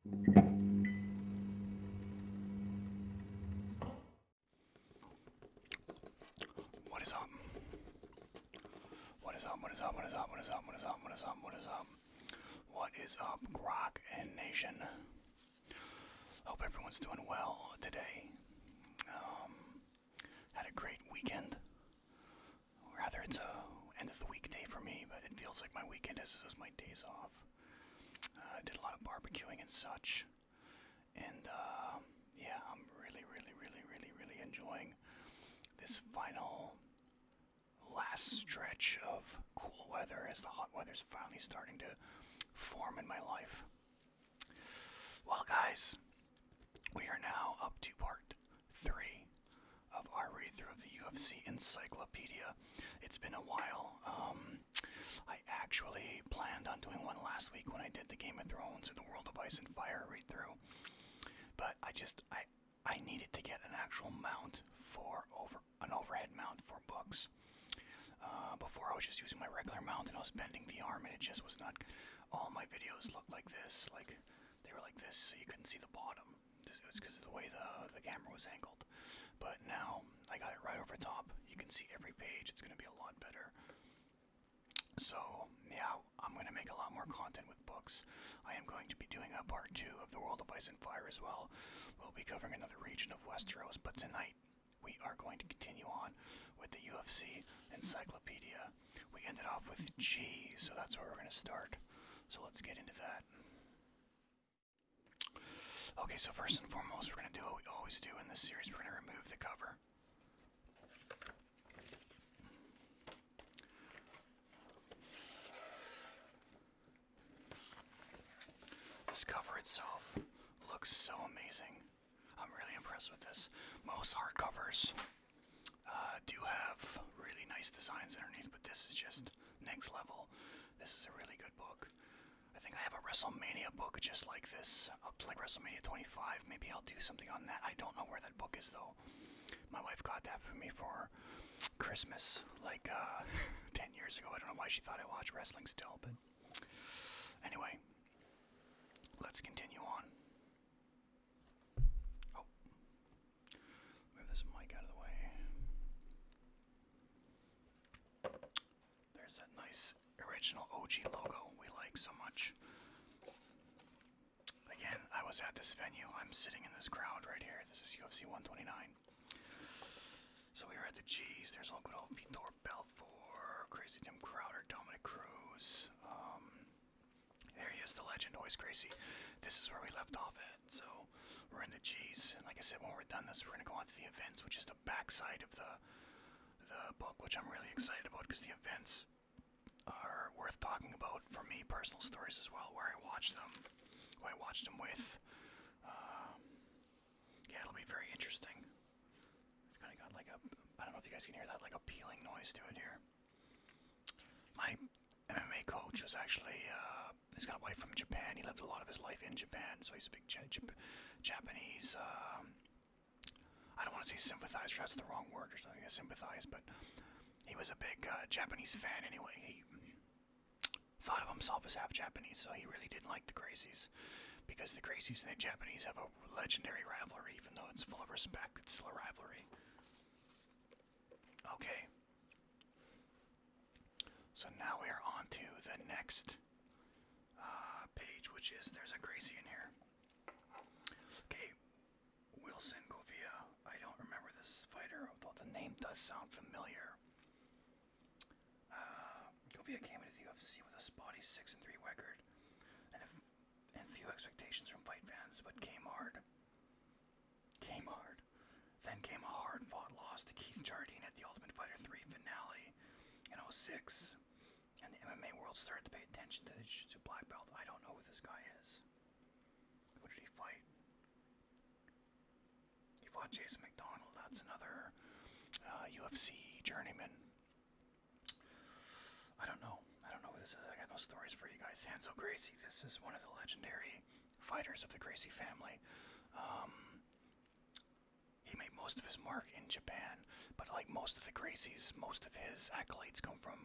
What is up? What is up? What is up? What is up? What is up? What is up? What is up? What is up? What is up, Grocknation? Hope everyone's doing well today. Had a great weekend. Or rather, it's a end of the week day for me, but it feels like my weekend is my days off. I did a lot of barbecuing and such. And yeah, I'm really enjoying this final last stretch of cool weather as the hot weather's finally starting to form in my life. Well, guys, we are now up to part 3 of our read-through of the UFC Encyclopedia. It's been a while. I actually planned on doing one last week when I did the Game of Thrones or the World of Ice and Fire read-through, but I needed to get an actual mount for an overhead mount for books. Before I was just using my regular mount and I was bending the arm and it just was not. All my videos looked like this, like they were like this, so you couldn't see the bottom. It was because of the way the camera was angled. But now I got it right over top. You can see every page. It's going to be a lot better. So yeah, I'm going to make a lot more content with books. I am going to be doing a part 2 of the World of Ice and Fire as well. We'll be covering another region of Westeros, but tonight we are going to continue on with the UFC Encyclopedia. We ended off with G, so that's where we're going to start. So let's get into that. Okay, so first and foremost, we're going to do what we always do in this series. We're going to remove the cover. This cover itself looks so amazing. I'm really impressed with this. Most hardcovers do have really nice designs underneath, but this is just next level. This is a really good book. I think I have a WrestleMania book just like this, up to like WrestleMania 25. Maybe I'll do something on that. I don't know where that book is though. My wife got that for me for Christmas like 10 years ago. I don't know why she thought I watched wrestling still, but anyway, let's continue on. Oh, move this mic out of the way. There's that nice original OG logo we like so much. Again, I was at this venue. I'm sitting in this crowd right here. This is UFC 129. So we were at the G's. There's all good old Vitor Belfort, Crazy Tim Crowder, Dominic Cruz. There he is, the legend, Royce Gracie. This is where we left off at. So we're in the G's, and like I said, when we're done this, we're gonna go on to the events, which is the backside of the book, which I'm really excited about because the events are worth talking about for me. Personal stories as well, where I watched them, who I watched them with. Yeah, it'll be very interesting. It's kind of got like a, I don't know if you guys can hear that, like a peeling noise to it here. My MMA coach was actually, he's got a wife from Japan. He lived a lot of his life in Japan, so he's a big Japanese, I don't want to say sympathizer, that's the wrong word or something, sympathize, but he was a big Japanese fan anyway. He thought of himself as half Japanese, so he really didn't like the Gracies, because the Gracies and the Japanese have a legendary rivalry. Even though it's full of respect, it's still a rivalry. Okay. So now we are on to the next page, which is, there's a Gracie in here. Okay, Wilson Govia. I don't remember this fighter, although the name does sound familiar. Govia came into the UFC with a spotty 6-3 record, and few expectations from fight fans, but came hard. Then came a hard-fought loss to Keith Jardine at the Ultimate Fighter 3 finale in 06. And the MMA world started to pay attention to the Jiu-Jitsu black belt. I don't know who this guy is. Who did he fight? He fought Jason McDonald. That's another UFC journeyman. I don't know who this is. I got no stories for you guys. Renzo Gracie. This is one of the legendary fighters of the Gracie family. He made most of his mark in Japan, but like most of the Gracies, most of his accolades come from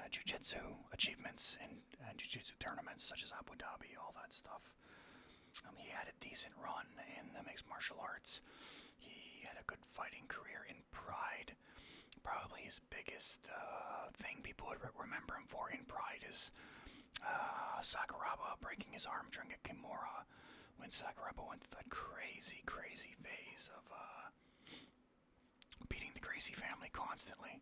jiu-jitsu achievements in jiu-jitsu tournaments such as Abu Dhabi, all that stuff. He had a decent run in mixed martial arts. He had a good fighting career in Pride. Probably his biggest thing people would remember him for in Pride is Sakuraba breaking his arm during a Kimura, when Sakuraba went through that crazy, crazy phase of beating the Gracie family constantly.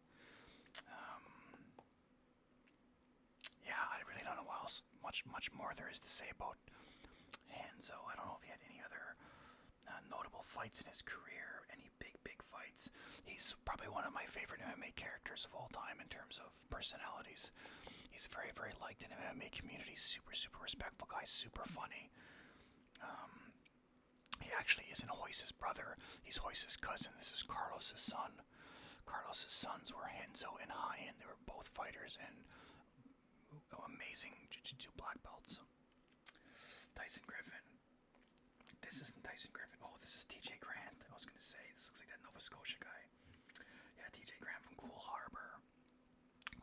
Yeah, I really don't know what else, much more there is to say about Hanzo. I don't know if he had any other notable fights in his career, any big fights. He's probably one of my favorite MMA characters of all time in terms of personalities. He's very, very liked in the MMA community. Super, super respectful guy. Super funny. He actually isn't Royce's brother. He's Royce's cousin. This is Carlos's son. Carlos's sons were Henzo and Hyen. They were both fighters and amazing jiu-jitsu black belts. Tyson Griffin. This isn't Tyson Griffin. Oh, this is TJ Grant. I was going to say, this looks like that Nova Scotia guy. Yeah, TJ Grant from Cool Harbor,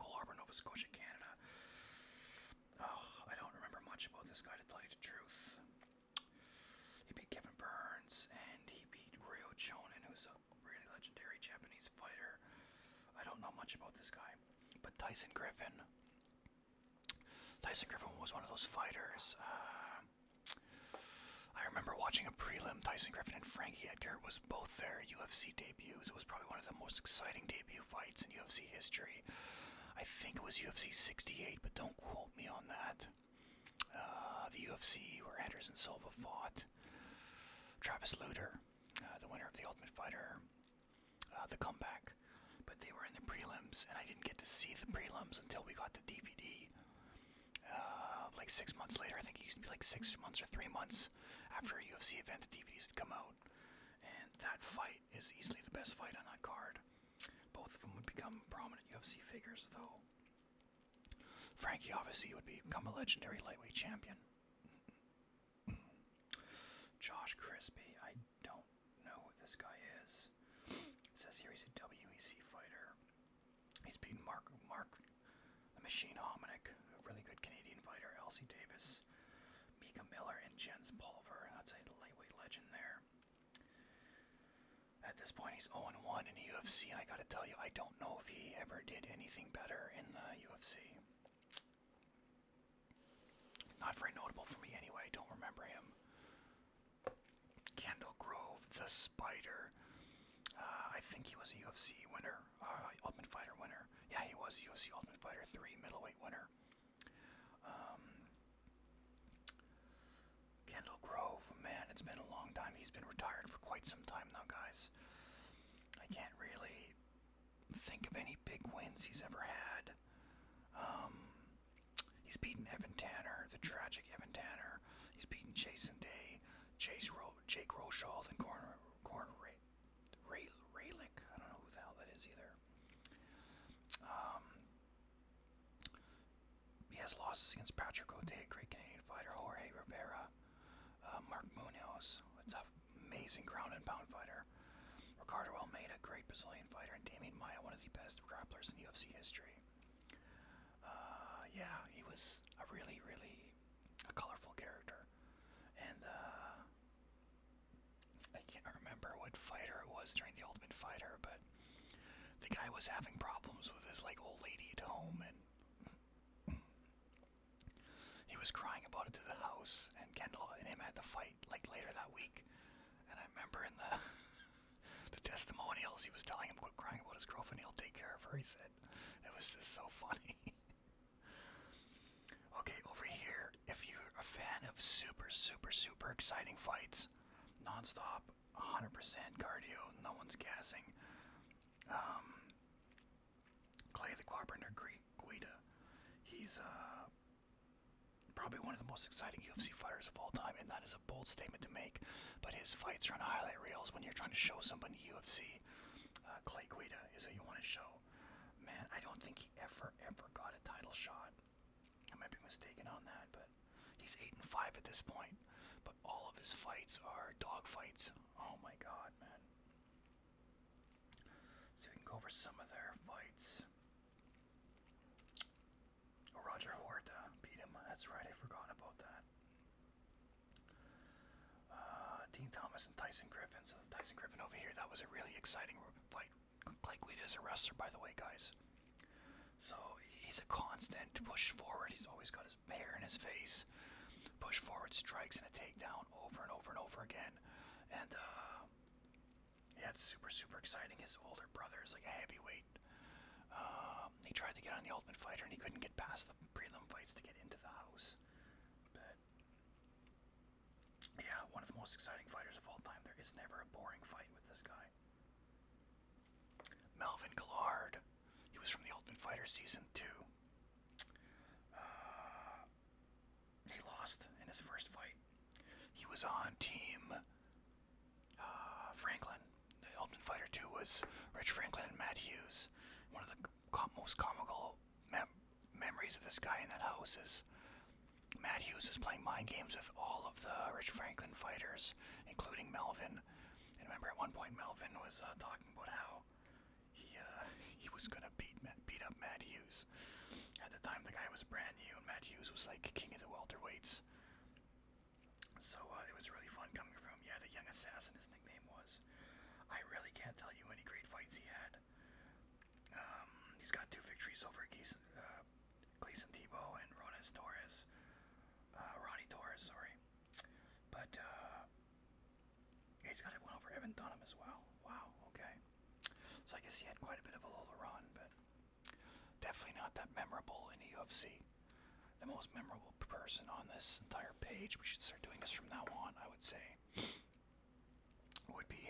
Nova Scotia, Canada. Oh, I don't remember much about this guy, to tell you the truth. He beat Kevin Burns, and he beat Ryo Chonin, who's a really legendary Japanese fighter. I don't know much about this guy. But Tyson Griffin was one of those fighters. I remember watching a prelim. Tyson Griffin and Frankie Edgar was both their UFC debuts. It was probably one of the most exciting debut fights in UFC history. I think it was UFC 68, but don't quote me on that. The UFC where Anderson Silva fought Travis Lutter, the winner of The Ultimate Fighter, the comeback. But they were in the prelims, and I didn't get to see the prelims until we got the DVD. Like 6 months later. I think it used to be like 6 months or 3 months after a UFC event, the DVDs had come out. And that fight is easily the best fight on that card. Both of them would become prominent UFC figures, though. Frankie obviously would become a legendary lightweight champion. Josh Crispy, I don't know who this guy is. It says here he's a WEC fighter. He's beaten Mark the Machine Hominick, a really good Canadian fighter, Elsie Davis, Mika Miller, and Jens Pulver. That's a lightweight legend there. At this point, he's 0-1 in the UFC, and I gotta tell you, I don't know if he ever did anything better in the UFC. Not very notable for me anyway, I don't remember him. Kendall Grove, the Spider. I think he was a UFC winner, Ultimate Fighter winner. Yeah, he was UFC Ultimate Fighter 3 middleweight winner. Kendall Grove, man, it's been a long time. He's been retired for quite some time now, guys. I can't really think of any big wins he's ever had. He's beaten Evan Tanner, the tragic Evan Tanner. He's beaten Jason Day, Jake Rochold, and Corn Raylick. I don't know who the hell that is either. He has losses against Patrick O'Day, great Canadian fighter, Jorge Rivera, Mark Munoz, an amazing ground and pound fighter, Ricardo Almeida, great Brazilian fighter, and Damian Maia, one of the best grapplers in UFC history. Yeah, he was a really, really colorful character. And I can't remember what fighter it was during the Ultimate Fighter, but the guy was having problems with his old lady at home, and he was crying about it to the house, and Kendall and him had to fight later that week. And I remember in the testimonials, he was telling him quit crying about his girlfriend, he'll take care of her, he said. It was just so funny. Okay, over here, if you're a fan of super, super, super exciting fights, non-stop, 100% cardio, no one's gassing, Clay the Carpenter Guida, he's probably one of the most exciting UFC fighters of all time, and that is a bold statement to make, but his fights are on highlight reels when you're trying to show somebody UFC. Clay Guida is who you want to show. Man, I don't think he ever got a title shot. I might be mistaken on that, but he's 8-5 at this point. But all of his fights are dog fights. Oh my god, man. So we can go over some of their fights. That's right, I forgot about that. Dean Thomas and Tyson Griffin. So Tyson Griffin over here, that was a really exciting fight. Clay Guida is a wrestler, by the way, guys. So he's a constant push forward. He's always got his hair in his face. Push forward strikes and a takedown over and over and over again. And yeah, it's super, super exciting. His older brother is like a heavyweight. He tried to get on the Ultimate Fighter and he couldn't get past the prelim fights to get into the house. But yeah, one of the most exciting fighters of all time. There is never a boring fight with this guy. Melvin Gillard. He was from the Ultimate Fighter Season 2. He lost in his first fight. He was on Team Franklin. The Ultimate Fighter 2 was Rich Franklin and Matt Hughes. One of the most comical memories of this guy in that house is Matt Hughes is playing mind games with all of the Rich Franklin fighters, including Melvin. And remember, at one point, Melvin was talking about how he was gonna beat up Matt Hughes. At the time, the guy was brand new, and Matt Hughes was like king of the welterweights. So it was really fun coming from him. Yeah, the Young Assassin, his nickname was. I really can't tell you any great fights he had. He's got 2 victories over Gleason Tebow and Ronnie Torres, sorry. But he's got one over Evan Dunham as well. Wow, okay. So I guess he had quite a bit of a Lola run, but definitely not that memorable in the UFC. The most memorable person on this entire page, we should start doing this from now on, I would say, would be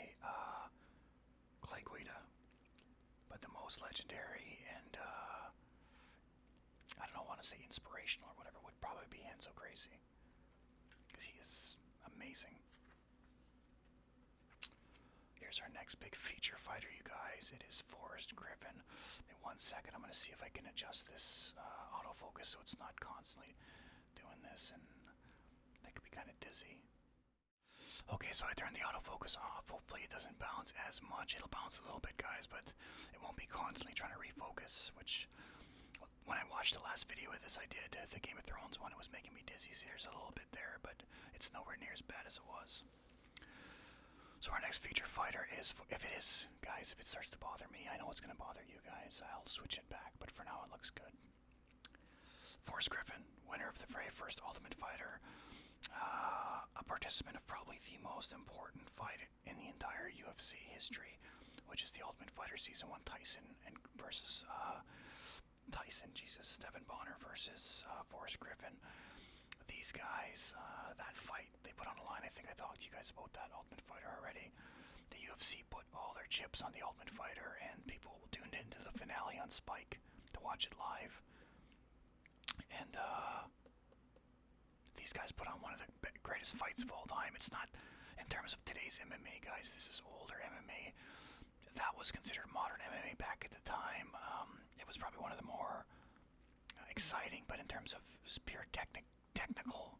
Clay Guida. But the most legendary and, I don't want to say inspirational or whatever, would probably be Enzo Gracie. Because he is amazing. Here's our next big feature fighter, you guys. It is Forrest Griffin. In 1 second, I'm going to see if I can adjust this autofocus so it's not constantly doing this, and that could be kind of dizzy. Okay, so I turned the autofocus off. Hopefully it doesn't bounce as much. It'll bounce a little bit, guys, but it won't be constantly trying to refocus, which, when I watched the last video of this I did, the Game of Thrones one, it was making me dizzy, so there's a little bit there, but it's nowhere near as bad as it was. So our next feature fighter is, if it starts to bother me, I know it's going to bother you guys, I'll switch it back, but for now it looks good. Forrest Griffin, winner of the very first Ultimate Fighter, a participant of probably the most important fight in the entire UFC history, which is the Ultimate Fighter Season 1 Stephen Bonner versus Forrest Griffin. These guys, that fight they put on the line, I think I talked to you guys about that Ultimate Fighter already. The UFC put all their chips on the Ultimate Fighter, and people tuned into the finale on Spike to watch it live. And these guys put on one of the greatest fights of all time. It's not, in terms of today's MMA, guys, this is older MMA. That was considered modern MMA back at the time. It was probably one of the more exciting, but in terms of pure technical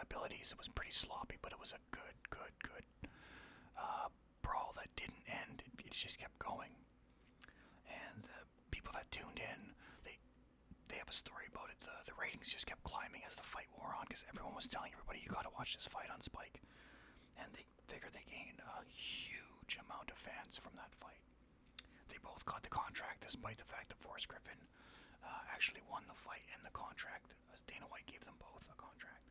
abilities, it was pretty sloppy, but it was a good brawl that didn't end. It just kept going. And the people that tuned in, they have a story about it. The ratings just kept climbing as the fight wore on, because everyone was telling everybody, you gotta watch this fight on Spike. And they figured they gained a huge amount of fans from that fight. They both got the contract, despite the fact that Forrest Griffin actually won the fight and the contract. Dana White gave them both a contract.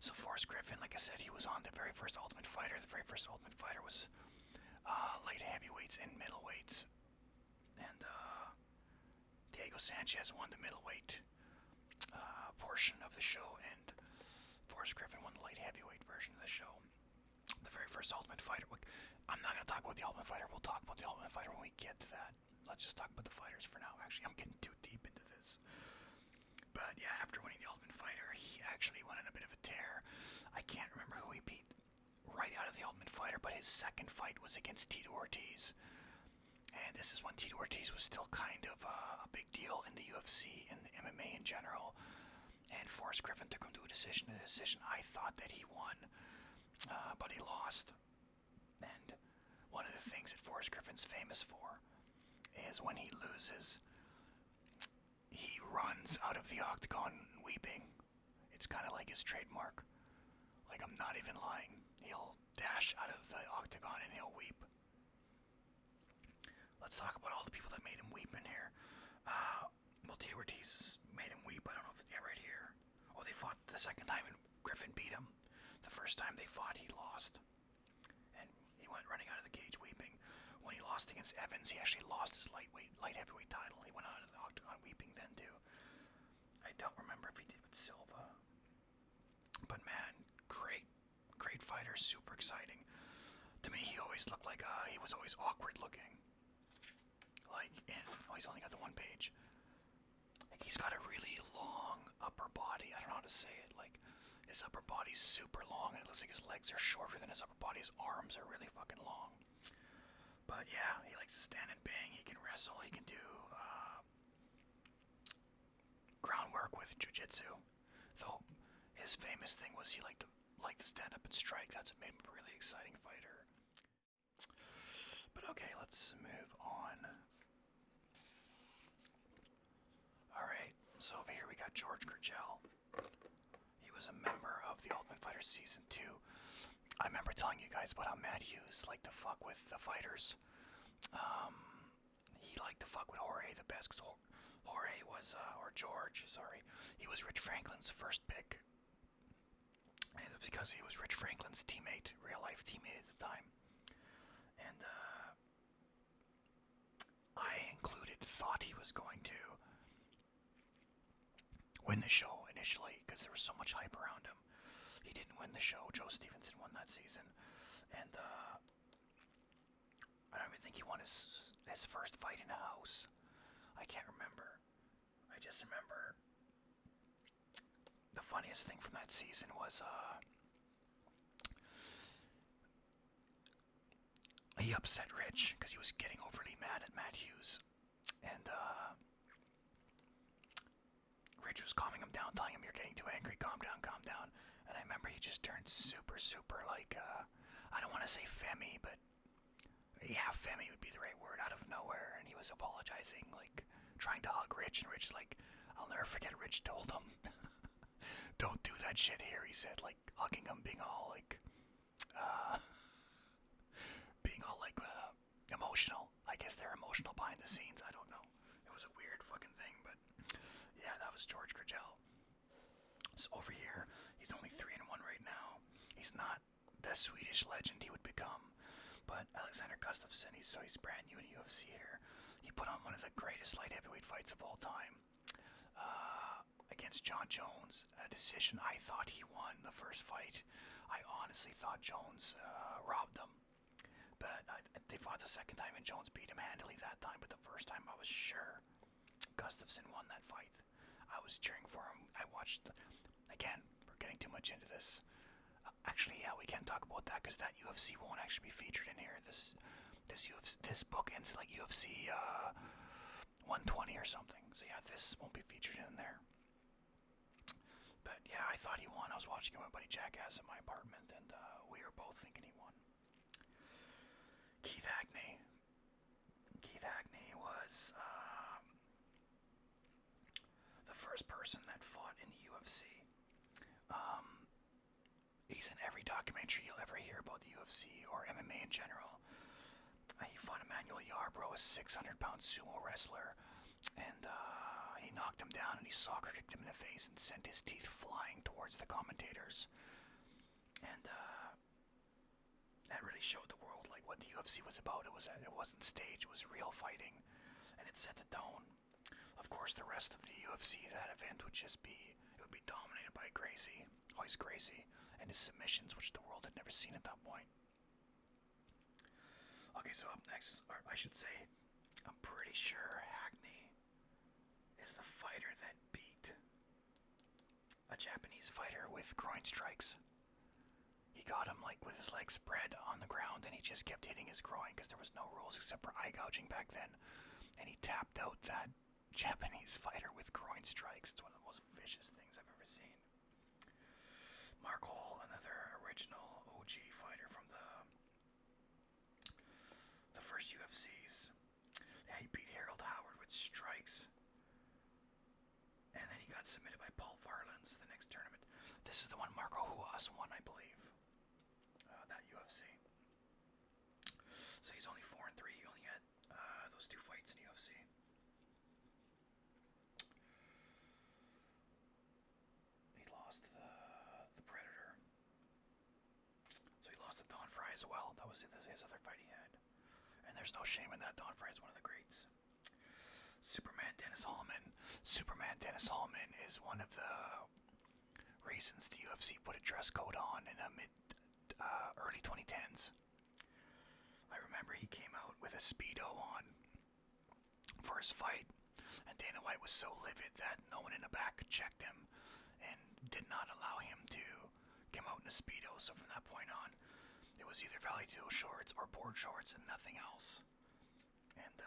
So Forrest Griffin, like I said, he was on the very first Ultimate Fighter. The very first Ultimate Fighter was light heavyweights and middleweights. And Diego Sanchez won the middleweight portion of the show, and Forrest Griffin won the light heavyweight version of the show. The very first Ultimate Fighter. I'm not going to talk about the Ultimate Fighter. We'll talk about the Ultimate Fighter when we get to that. Let's just talk about the fighters for now. Actually, I'm getting too deep into this. But yeah, after winning the Ultimate Fighter, he actually went on a bit of a tear. I can't remember who he beat right out of the Ultimate Fighter, but his second fight was against Tito Ortiz. And this is when Tito Ortiz was still kind of a big deal in the UFC and the MMA in general. And Forrest Griffin took him to a decision. I thought that he won, but he lost. And one of the things that Forrest Griffin's famous for is when he loses, he runs out of the octagon weeping. It's kind of like his trademark. Like, I'm not even lying. He'll dash out of the octagon and he'll weep. Let's talk about all the people that made him weep in here. Well, Tito Ortiz made him weep. I don't know if right here. Oh, they fought the second time and Griffin beat him. The first time they fought, he lost. And he went running out of the cage weeping. When he lost against Evans, he actually lost his light heavyweight title. He went out of the octagon weeping then too. I don't remember if he did with Silva. But man, great fighter, super exciting. To me, he always looked like he was always awkward looking. Like he's only got the one page. Like he's got a really long upper body. I don't know how to say it. Like his upper body's super long, and it looks like his legs are shorter than his upper body. His arms are really fucking long. But yeah, he likes to stand and bang. He can wrestle. He can do groundwork with jiu-jitsu. Though his famous thing was he liked to stand up and strike. That's what made him a really exciting fighter. But okay, let's move on. Alright, so over here we got George Gurgel. He was a member of the Ultimate Fighter Season 2. I remember telling you guys about how Matt Hughes liked to fuck with the fighters. He liked to fuck with Jorge the best, because Jorge was, or George, sorry, he was Rich Franklin's first pick. And it was because he was Rich Franklin's teammate, real life teammate at the time. And, I thought he was going to win the show initially, because there was so much hype around him. He didn't win the show. Joe Stevenson won that season. And, I don't even think he won his first fight in a house. I can't remember. I just remember the funniest thing from that season was, he upset Rich because he was getting overly mad at Matt Hughes. And, Rich was calming him down, telling him, "You're getting too angry, calm down, calm down." And I remember he just turned super, like, I don't want to say femmy, but yeah, femmy would be the right word, out of nowhere. And he was apologizing, like, trying to hug Rich, and Rich, like, I'll never forget Rich told him, "Don't do that shit here," he said, like, hugging him, being all, like, emotional. I guess they're emotional behind the scenes, I don't know. It was a weird fucking thing, but yeah, that was George Gurgel. So over here, he's only 3-1 right now. He's not the Swedish legend he would become, but Alexander Gustafsson, he's brand new in UFC here. He put on one of the greatest light heavyweight fights of all time, against John Jones, a decision. I thought he won the first fight. I honestly thought Jones robbed him. But they fought the second time and Jones beat him handily that time. But the first time I was sure Gustafsson won that fight. I was cheering for him. I watched, again, we're getting too much into this. Actually, yeah, we can't talk about that because that UFC won't actually be featured in here. This book ends like UFC 120 or something. So yeah, this won't be featured in there. But yeah, I thought he won. I was watching him with my buddy Jackass in my apartment, and we were both thinking he won. Keith Hackney. Keith Hackney was the first person that fought in the UFC. He's in every documentary you'll ever hear about the UFC or MMA in general. He fought Emmanuel Yarbrough, a 600-pound sumo wrestler, and he knocked him down and he soccer kicked him in the face and sent his teeth flying towards the commentators. And that really showed the world like what the UFC was about. It wasn't staged, it was real fighting, and it set the tone. Of course, the rest of the UFC, that event would would be dominated by Royce Gracie, and his submissions, which the world had never seen at that point. Okay, so up next, or I should say, I'm pretty sure Hackney is the fighter that beat a Japanese fighter with groin strikes. He got him like with his legs spread on the ground, and he just kept hitting his groin because there was no rules except for eye gouging back then. And he tapped out that Japanese fighter with groin strikes. It's one of the most vicious things I've ever seen. Mark Hall, another original OG fighter from the first UFCs. Yeah, he beat Harold Howard with strikes. got submitted by Paul Varlins, the next tournament. This is the one Marco Huas won, I believe. That UFC. So he's only 4-3. He only had those 2 fights in UFC. He lost the Predator. So he lost to Don Fry as well. That was his other fight he had. And there's no shame in that. Don Fry is one of the greats. Superman Dennis Hallman. Superman Dennis Hallman is one of the reasons the UFC put a dress code on in the early 2010s. I remember he came out with a Speedo on for his fight, and Dana White was so livid that no one in the back checked him and did not allow him to come out in a Speedo. So from that point on, it was either Valley Duo shorts or board shorts and nothing else. And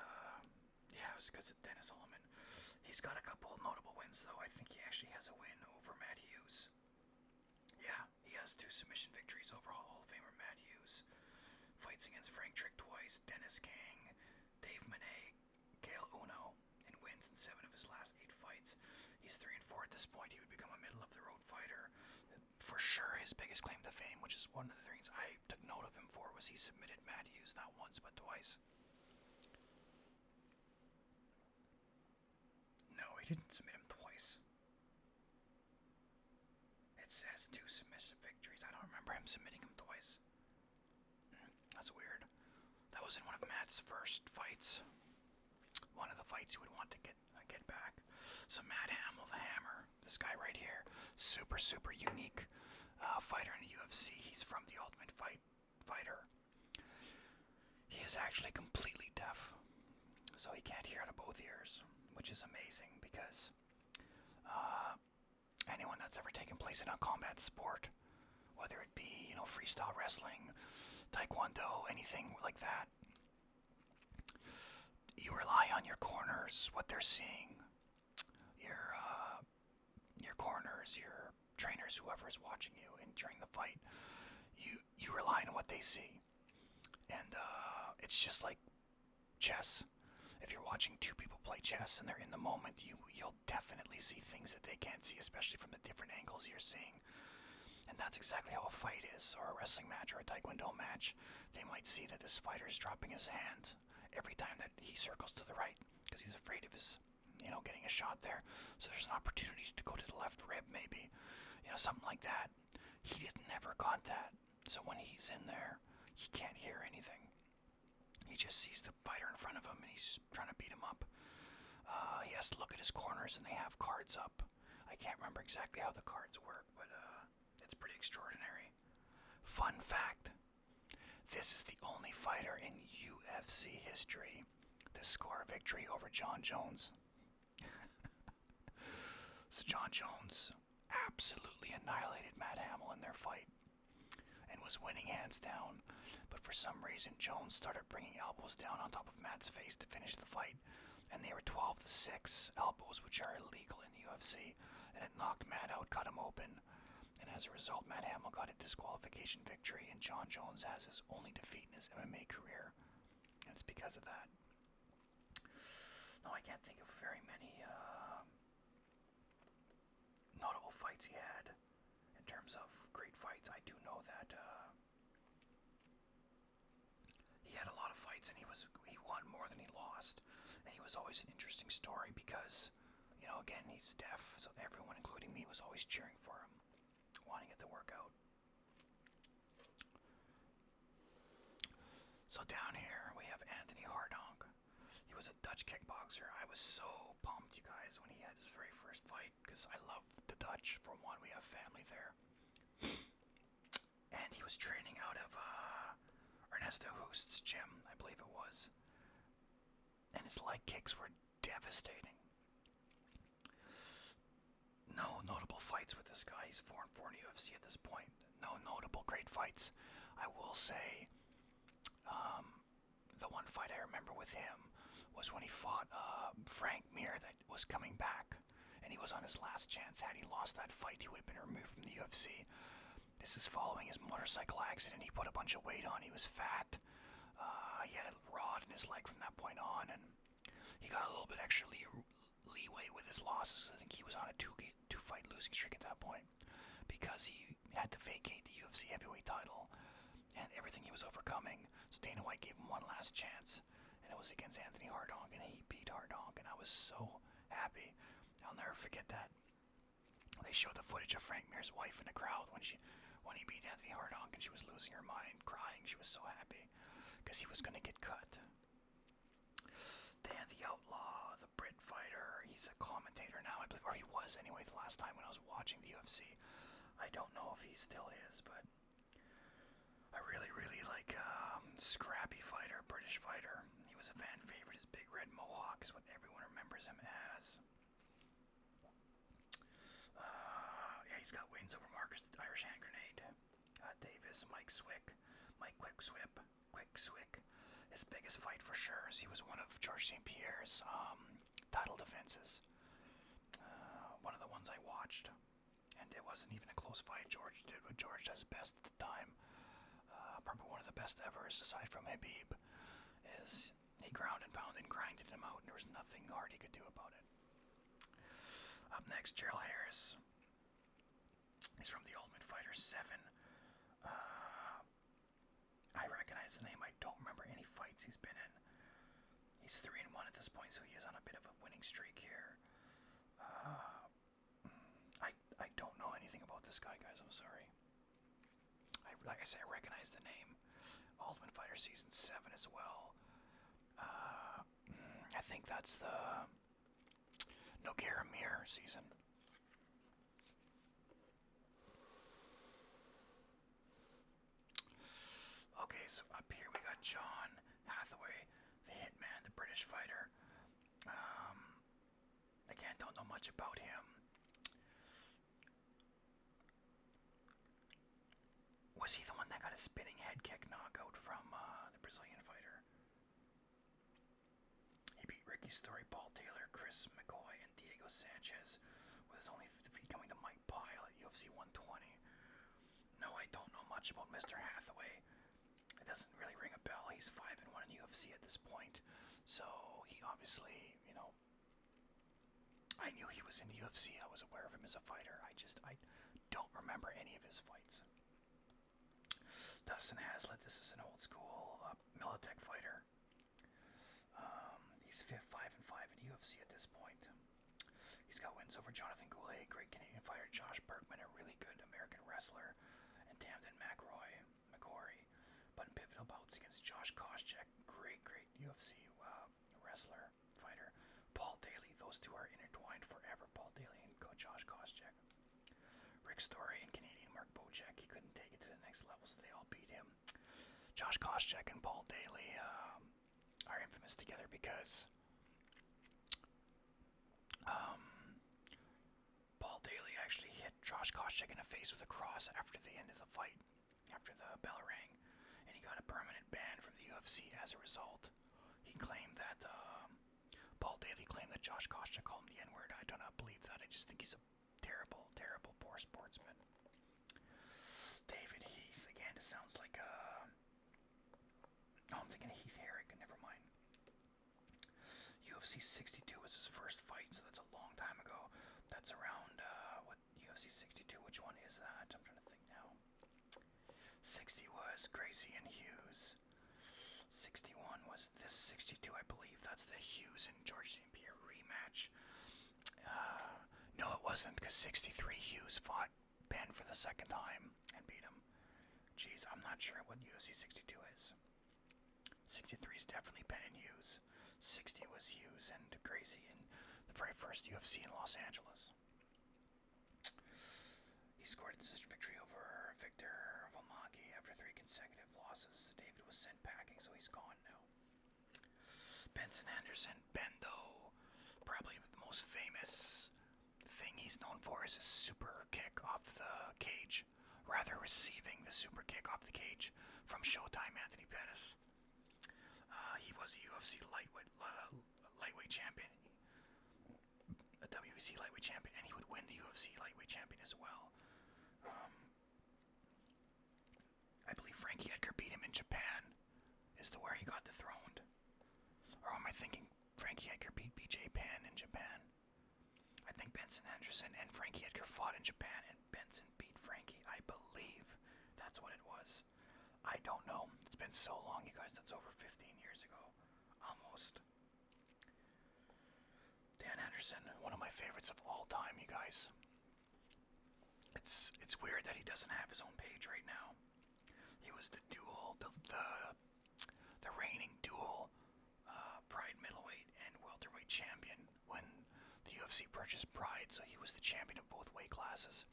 yeah, it was because of Dennis Hallman. He's got a couple notable wins, though. I think he actually has a win over Matt Hughes. Yeah, he has 2 submission victories over Hall of Famer Matt Hughes. Fights against Frank Trick twice, Dennis King, Dave Monet, Gail Uno, and wins in 7 of his last 8 fights. He's 3-4 at this point. He would become a middle-of-the-road fighter. For sure, his biggest claim to fame, which is one of the things I took note of him for, was he submitted Matt Hughes not once but twice. No, he didn't submit him twice. It says 2 submissive victories. I don't remember him submitting him twice. That's weird. That was in one of Matt's first fights. One of the fights he would want to get back. So Matt Hamill, the Hammer, this guy right here, super unique fighter in the UFC. He's from the Ultimate Fighter. He is actually completely deaf, so he can't hear out of both ears, which is amazing because anyone that's ever taken place in a combat sport, whether it be freestyle wrestling, taekwondo, anything like that, you rely on your corners, what they're seeing, your corners, your trainers, whoever is watching you, and during the fight, you rely on what they see, and it's just like chess. If you're watching 2 people play chess and they're in the moment, you'll definitely see things that they can't see, especially from the different angles you're seeing. And that's exactly how a fight is, or a wrestling match, or a taekwondo match. They might see that this fighter is dropping his hand every time that he circles to the right, because he's afraid of his, getting a shot there. So there's an opportunity to go to the left rib, maybe, something like that. He never got that. So when he's in there, he can't hear anything. He just sees the fighter in front of him, and he's trying to beat him up. He has to look at his corners, and they have cards up. I can't remember exactly how the cards work, but it's pretty extraordinary. Fun fact, this is the only fighter in UFC history to score a victory over John Jones. So John Jones absolutely annihilated Matt Hamill in their fight and was winning hands down, but for some reason Jones started bringing elbows down on top of Matt's face to finish the fight, and they were 12-6 elbows, which are illegal in the UFC, and it knocked Matt out, cut him open, and as a result Matt Hamill got a disqualification victory, and John Jones has his only defeat in his MMA career, and it's because of that. No, I can't think of very many notable fights he had in terms of great fights. I do know that he had a lot of fights, and he won more than he lost, and he was always an interesting story because, again, he's deaf, so everyone, including me, was always cheering for him, wanting it to work out. So down here we have Anthony Hardonk. He was a Dutch kickboxer. I was so pumped, you guys, when he had his very first fight, because I love the Dutch. For one, we have family there. And he was training out of Ernesto Hoost's gym, I believe it was. And his leg kicks were devastating. No notable fights with this guy. He's 4-4 in the UFC at this point. No notable great fights. I will say, the one fight I remember with him was when he fought Frank Mir that was coming back, and he was on his last chance. Had he lost that fight, he would have been removed from the UFC. This is following his motorcycle accident. He put a bunch of weight on. He was fat. He had a rod in his leg from that point on, and he got a little bit extra leeway with his losses. I think he was on a two-fight losing streak at that point because he had to vacate the UFC heavyweight title and everything he was overcoming. So Dana White gave him one last chance, and it was against Anthony Hardonk, and he beat Hardonk, and I was so happy. I'll never forget that. They showed the footage of Frank Mir's wife in the crowd when he beat Anthony Hardonk, and she was losing her mind, crying. She was so happy because he was going to get cut. Dan the Outlaw, the Brit fighter, he's a commentator now, I believe, or he was anyway the last time when I was watching the UFC. I don't know if he still is, but I really, really like scrappy fighter, British fighter. He was a fan favorite. His big red mohawk is what everyone remembers him as. Yeah, he's got wins over Marcus the Irish Hand Grenade, Davis, Mike Quick-Swick. His biggest fight for sure is he was one of George St. Pierre's title defenses. One of the ones I watched. And it wasn't even a close fight. George did what George does best at the time. Probably one of the best ever, aside from Habib, is he ground and pounded and grinded him out, and there was nothing Hardy could do about it. Up next, Gerald Harris. He's from the Ultimate Fighter 7. I recognize the name. I don't remember any fights he's been in. He's 3-1 at this point, so he is on a bit of a winning streak here. I don't know anything about this guy, guys. I'm sorry. Like I said, I recognize the name. Ultimate Fighter Season 7 as well. I think that's the Nogueira Mir season. Okay, so up here we got John Hathaway, the Hitman, the British fighter. Again, don't know much about him. Was he the one that got a spinning head kick knockout from the Brazilian fighter? He beat Ricky Story, Paul Taylor, Chris McCoy, and Diego Sanchez, with his only defeat coming to Mike Pyle at UFC 120. No, I don't know much about Mr. Hathaway. It doesn't really ring a bell. He's 5-1 in UFC at this point, so he obviously, I knew he was in the UFC. I was aware of him as a fighter. I don't remember any of his fights. Dustin Haslett, this is an old school Militech fighter. He's 5-5 in UFC at this point. He's got wins over Jonathan Goulet, great Canadian fighter, Josh Bergman, a really good American wrestler, and Tamden McCrory. But in pivotal bouts against Josh Koscheck, great UFC wrestler, fighter. Paul Daly, those two are intertwined forever, Paul Daly and Josh Koscheck. Rick Story and Canadian Mark Bocek, he couldn't take it to the next level, so they all beat him. Josh Koscheck and Paul Daly are infamous together because Paul Daly actually hit Josh Koscheck in the face with a cross after the end of the fight, after the bell rang, and he got a permanent ban from the UFC as a result. He claimed that, Paul Daly claimed that Josh Koscheck called him the N-word. I do not believe that. I just think he's a terrible, poor sportsman. David Heath, again, it sounds like oh, I'm thinking of Heath Herrick, never mind. UFC 62 was his first fight, so that's a long time ago. That's around, what, UFC 62, which one is that? I'm trying to think now. 60 was Gracie and Hughes. 61 was this 62, I believe. That's the Hughes and George St. Pierre rematch. No, it wasn't, because 63 Hughes fought Ben for the second time and beat him. Jeez, I'm not sure what UFC 62 is. 63 is definitely Ben and Hughes. 60 was Hughes and Gracie in the very first UFC in Los Angeles. He scored a decision victory over Victor Volmaki after 3 consecutive losses. David was sent packing, so he's gone now. Benson Henderson, Bendo, probably the most famous thing he's known for is his super kick off the cage, rather receiving the super kick off the cage from Showtime Anthony Pettis. He was a UFC lightweight champion, a WEC lightweight champion, and he would win the UFC lightweight champion as well. I believe Frankie Edgar beat him in Japan, is to where he got dethroned. Or am I thinking Frankie Edgar beat BJ Penn in Japan? think Benson Henderson and Frankie Edgar fought in Japan, and Benson beat Frankie. I believe that's what it was. I don't know. It's been so long, you guys. That's over 15 years ago. Almost. Dan Henderson, one of my favorites of all time, you guys. It's weird that he doesn't have his own page right now. He was the reigning dual Pride middleweight and welterweight champion when the UFC purchased Pride, so he was the champion of both weight classes.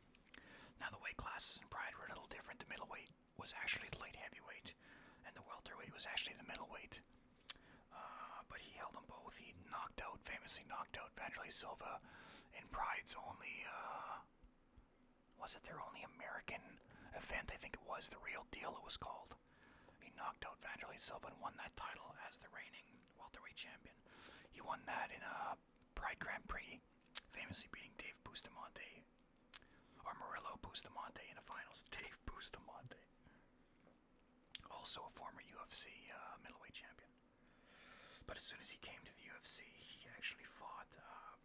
Now the weight classes in Pride were a little different. The middleweight was actually the light heavyweight, and the welterweight was actually the middleweight. But he held them both. He famously knocked out Vanderlei Silva in Pride's only, was it their only American event? I think it was the Real Deal, it was called. He knocked out Vanderlei Silva and won that title as the reigning welterweight champion. He won that in a Pride Grand Prix, famously beating Dave Bustamante, or Murillo Bustamante in the finals. Dave Bustamante. Also a former UFC middleweight champion. But as soon as he came to the UFC, he actually fought,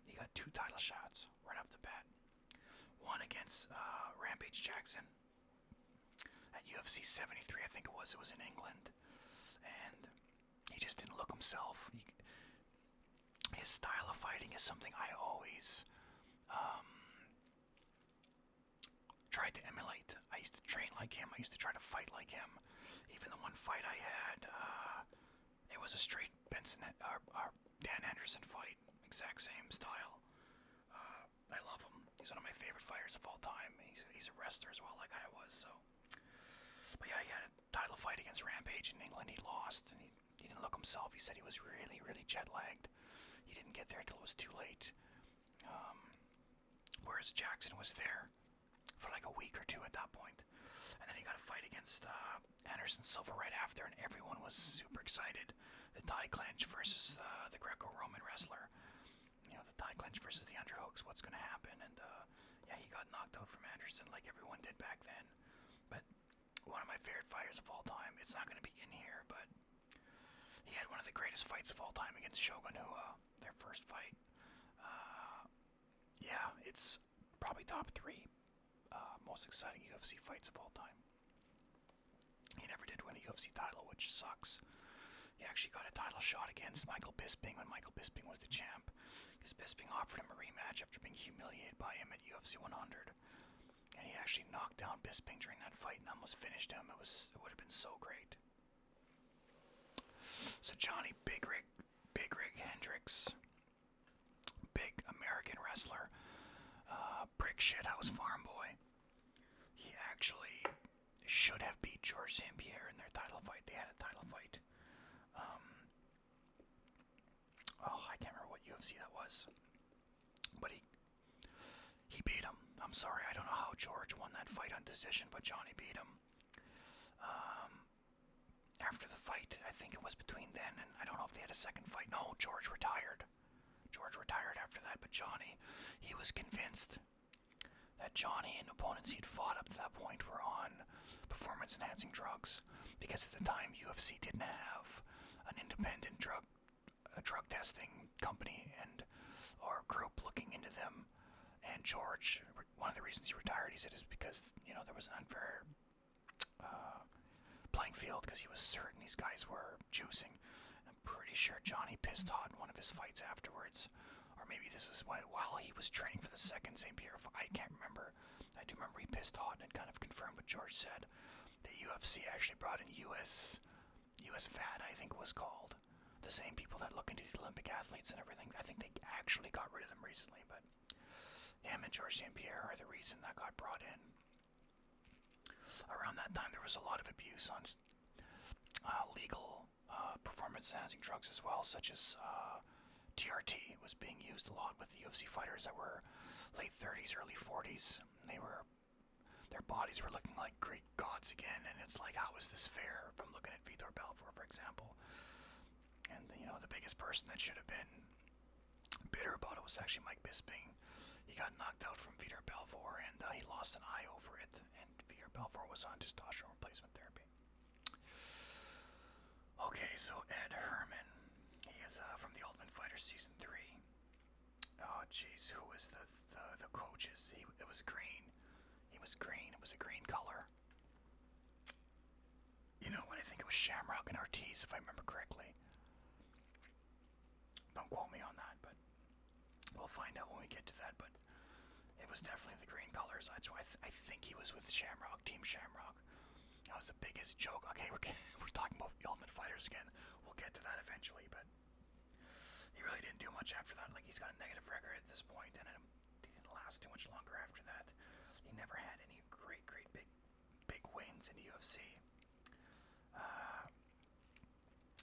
he got 2 title shots right off the bat. One against Rampage Jackson at UFC 73, I think it was in England. And he just didn't look himself. His style of fighting is something I always tried to emulate. I used to train like him. I used to try to fight like him. Even the one fight I had, it was a straight Dan Henderson fight. Exact same style. I love him. He's one of my favorite fighters of all time. He's a wrestler as well, like I was. So, but yeah, he had a title fight against Rampage in England. He lost, and he didn't look himself. He said he was really, really jet-lagged. He didn't get there until it was too late. Whereas Jackson was there for like a week or 2 at that point. And then he got a fight against Anderson Silva right after, and everyone was super excited. The Thai clinch versus the Greco-Roman wrestler. You know, the Thai clinch versus the underhooks. What's going to happen? And yeah, he got knocked out from Anderson like everyone did back then. But one of my favorite fighters of all time. It's not going to be in here, but he had one of the greatest fights of all time against Shogun Rua. Their first fight. Yeah, it's probably top 3 most exciting UFC fights of all time. He never did win a UFC title, which sucks. He actually got a title shot against Michael Bisping when Michael Bisping was the champ, because Bisping offered him a rematch after being humiliated by him at UFC 100. And he actually knocked down Bisping during that fight and almost finished him. It would have been so great. So Johnny Big Rig Hendricks, big American wrestler, Brick Shithouse Farm Boy. He actually should have beat George St. Pierre in their title fight. They had a title fight. I can't remember what UFC that was. But he beat him. I'm sorry, I don't know how George won that fight on decision, but Johnny beat him. After the fight, I think it was between then, and I don't know if they had a second fight. No, George retired. George retired after that, but Johnny, he was convinced that Johnny and opponents he'd fought up to that point were on performance-enhancing drugs, because at the time UFC didn't have an independent drug testing company or group looking into them. And George, one of the reasons he retired, he said, is because there was an unfair playing field, because he was certain these guys were juicing. I'm pretty sure Johnny pissed hot in one of his fights afterwards. Or maybe this was while he was training for the second St. Pierre fight. I can't remember. I do remember he pissed hot, and it kind of confirmed what George said. The UFC actually brought in US VAT, I think it was called. The same people that look into the Olympic athletes and everything. I think they actually got rid of them recently, but him and George St. Pierre are the reason that got brought in. Around that time, there was a lot of abuse on legal performance-enhancing drugs as well, such as TRT was being used a lot with the UFC fighters that were late 30s, early 40s. Their bodies were looking like Greek gods again, and it's like, how is this fair? If I'm looking at Vitor Belfort, for example. And, the biggest person that should have been bitter about it was actually Mike Bisping. He got knocked out from Vitor Belfort, and he lost an eye over it, and Vitor Belfort was on testosterone replacement therapy. Okay, so Ed Herman. He is from The Ultimate Fighter Season 3. Oh jeez, who was the coaches? It was green. He was green. It was a green color. You know what? I think it was Shamrock and Ortiz, if I remember correctly. Don't quote me on that, but we'll find out when we get to that. But it was definitely the green colors. That's why I think he was with Shamrock, Team Shamrock. That was the biggest joke. Okay, we're talking about the Ultimate Fighters again. We'll get to that eventually, but he really didn't do much after that. Like, he's got a negative record at this point, and he didn't last too much longer after that. He never had any great big wins in the UFC.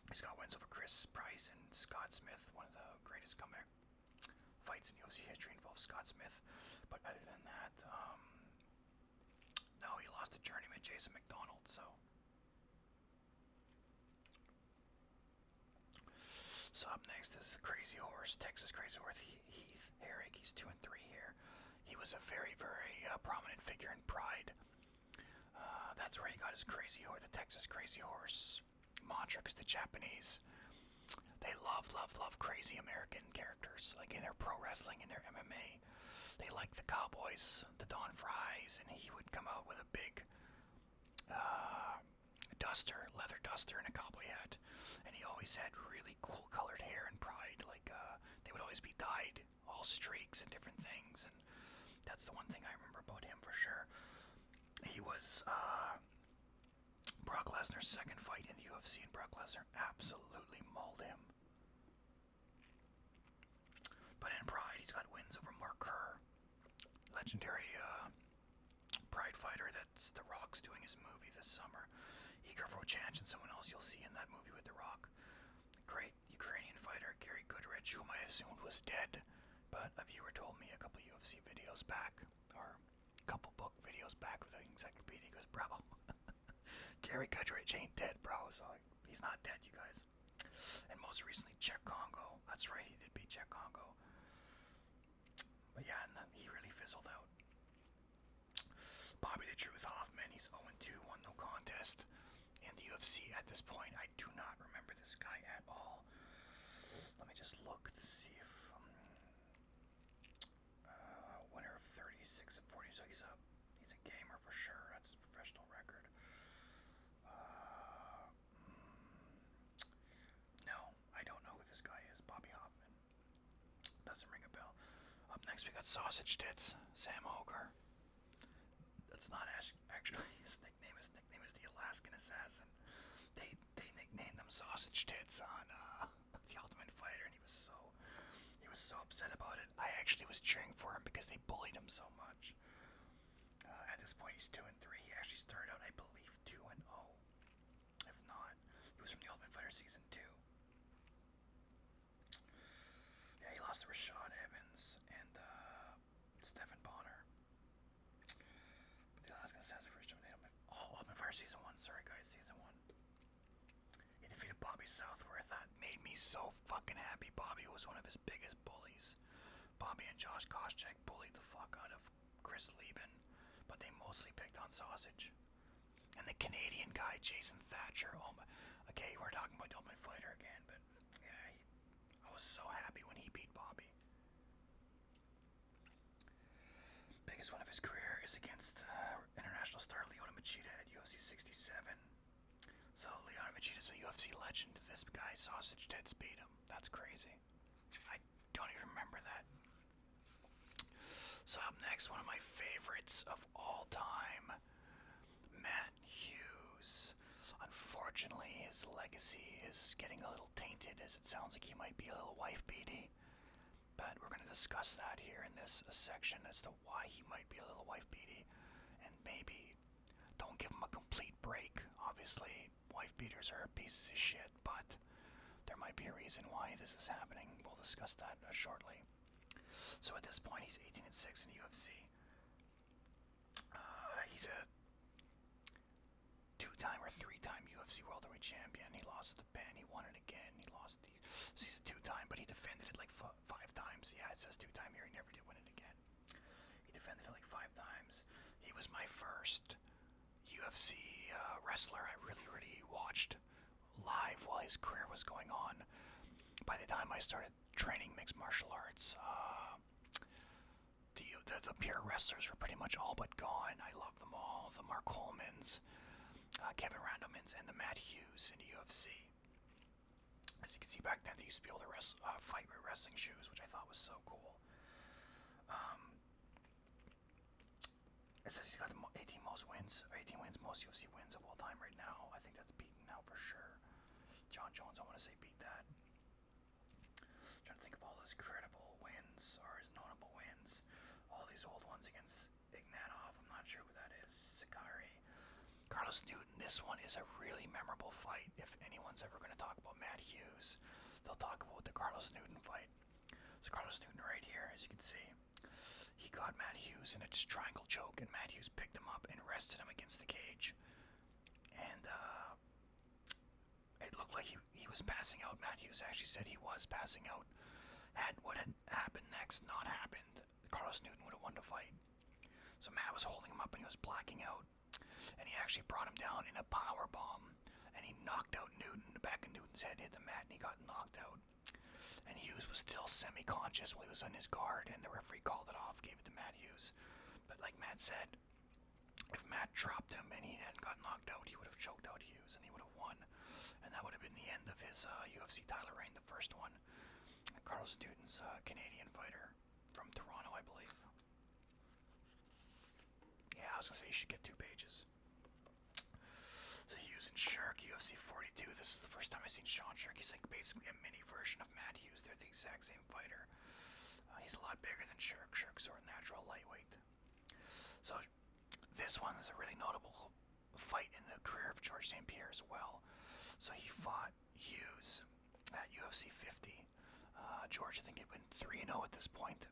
He's got wins over Chris Price and Scott Smith. One of the greatest comeback fights in UFC history involves Scott Smith. But other than that, no, he lost to journeyman Jason McDonald. So up next is Crazy Horse, Texas Crazy Horse Heath Herring. He's 2-3 here. He was a very prominent figure in Pride. That's where he got his Crazy Horse, the Texas Crazy Horse mantra, because the Japanese, they love crazy American characters, like in their pro wrestling, in their MMA. They like the cowboys, the Don Fries, and he would come out with a big leather duster and a cowboy hat, and he always had really cool colored hair in Pride. Like, they would always be dyed, all streaks and different things, and that's the one thing I remember about him for sure. He was Brock Lesnar's second fight in the UFC, and Brock Lesnar absolutely mauled him. But in Pride, he's got wins over Mark Kerr, legendary Pride fighter that's The Rock's doing his movie this summer. Igor Vovchanch and someone else you'll see in that movie with The Rock. Great Ukrainian fighter Gary Goodrich, whom I assumed was dead, but a viewer told me a couple UFC videos back, or a couple book videos back with the Encyclopedia, he goes, bro, Gary Goodrich ain't dead, bro. So he's not dead, you guys. And most recently, Czech Congo. That's right, he did beat Czech Congo. But yeah, and he really fizzled out. Bobby the Truth Hoffman, he's 0-2, won no contest in the UFC at this point. I do not remember this guy at all. Let me just look to see if winner of 36 and 40. So he's a gamer for sure. That's his professional record. No, I don't know who this guy is. Bobby Hoffman. Doesn't ring a bell. Up next we got Sausage Tits, Sam Hoger. That's not actually his nickname. His nickname is the Alaskan Assassin. They nicknamed him Sausage Tits on the Ultimate Fighter, and he was so upset about it. I actually was cheering for him because they bullied him so much. At this point, he's 2-3. He actually started out, I believe, 2-0. If not, he was from the Ultimate Fighter season 2. Yeah, he lost to Rashad Evans and Stephen Bonner. But the Alaskan Assassin first jumped in Ultimate Fighter season 1. Sorry guys, season 1. He defeated Bobby Southworth. That made me so fucking happy. Bobby was one of his biggest bullies. Bobby and Josh Koscheck bullied the fuck out of Chris Lieben, but they mostly picked on Sausage. And the Canadian guy, Jason Thatcher. Oh my, okay, we're talking about Ultimate Fighter again, but yeah, I was so happy when he beat Bobby. Biggest one of his career is against international star Lyoto Machida at UFC 67. So Lyoto Machida's a UFC legend. This guy, Sausage Tits, beat him. That's crazy. I don't even remember that. So up next, one of my favorites of all time, Matt Hughes. Unfortunately, his legacy is getting a little tainted, as it sounds like he might be a little wife-beaty. But we're going to discuss that here in this section as to why he might be a little wife-beaty. And maybe don't give him a complete break. Obviously, wife-beaters are pieces of shit, but there might be a reason why this is happening. We'll discuss that shortly. So at this point, he's 18-6 in the UFC. He's a two-time or three-time UFC welterweight champion. He lost the pen. He won it again. So he's a two-time, but he defended it like 5 times. Yeah, it says two-time here. He never did win it again. He defended it like 5 times. He was my first UFC wrestler I really watched live while his career was going on. By the time I started training mixed martial arts. The pure wrestlers were pretty much all but gone. I love them all. The Mark Holmans, Kevin Randlemans, and the Matt Hughes in the UFC. As you can see, back then they used to be able to fight with wrestling shoes, which I thought was so cool. It says he's got the 18 most wins, or 18 wins, most UFC wins of all time right now. I think that's beaten now for sure. John Jones, I want to say beat that. Trying to think of all his credible wins, or his notable wins. All these old ones against Ignatov, I'm not sure who that is. Sakari. Carlos Newton, this one is a really memorable fight. If anyone's ever going to talk about Matt Hughes, they'll talk about the Carlos Newton fight. So Carlos Newton right here, as you can see. He got Matt Hughes in a triangle choke, and Matt Hughes picked him up and rested him against the cage. And it looked like he was passing out. Matt Hughes actually said he was passing out. Had what had happened next not happened, Carlos Newton would have won the fight. So Matt was holding him up and he was blacking out. And he actually brought him down in a power bomb. And he knocked out Newton. The back of Newton's head hit the mat and he got knocked out. And Hughes was still semi-conscious while he was on his guard, and the referee called it off, gave it to Matt Hughes. But like Matt said, if Matt dropped him and he hadn't got knocked out, he would have choked out Hughes and he would have won. And that would have been the end of his UFC title reign, the first one. Carlos Newton's Canadian fighter from Toronto, I believe. Yeah, I was going to say you should get 2 pages. So Hughes and Shirk, UFC 42. This is the first time I've seen Sean Shirk. He's like basically a mini version of Matt Hughes. They're the exact same fighter. He's a lot bigger than Shirk. Shirk's sort of natural lightweight. So this one is a really notable fight in the career of George St. Pierre as well. So he fought Hughes at UFC 50. George, I think he went 3-0 at this point.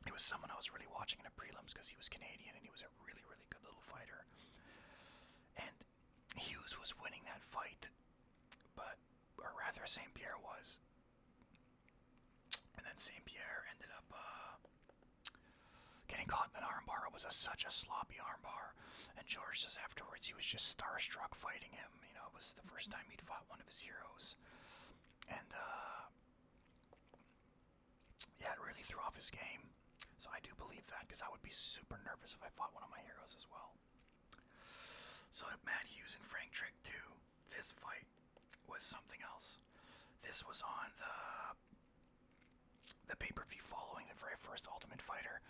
He was someone I was really watching in the prelims because he was Canadian and he was a really, really good little fighter. And Hughes was winning that fight, or rather St. Pierre was. And then St. Pierre ended up getting caught in an armbar. It was such a sloppy armbar. And George says afterwards he was just starstruck fighting him. You know, it was the first time he'd fought one of his heroes. And yeah, it really threw off his game. So I do believe that, because I would be super nervous if I fought one of my heroes as well. So Matt Hughes and Frank Trigg 2, this fight was something else. This was on the pay-per-view following the very first Ultimate Fighter.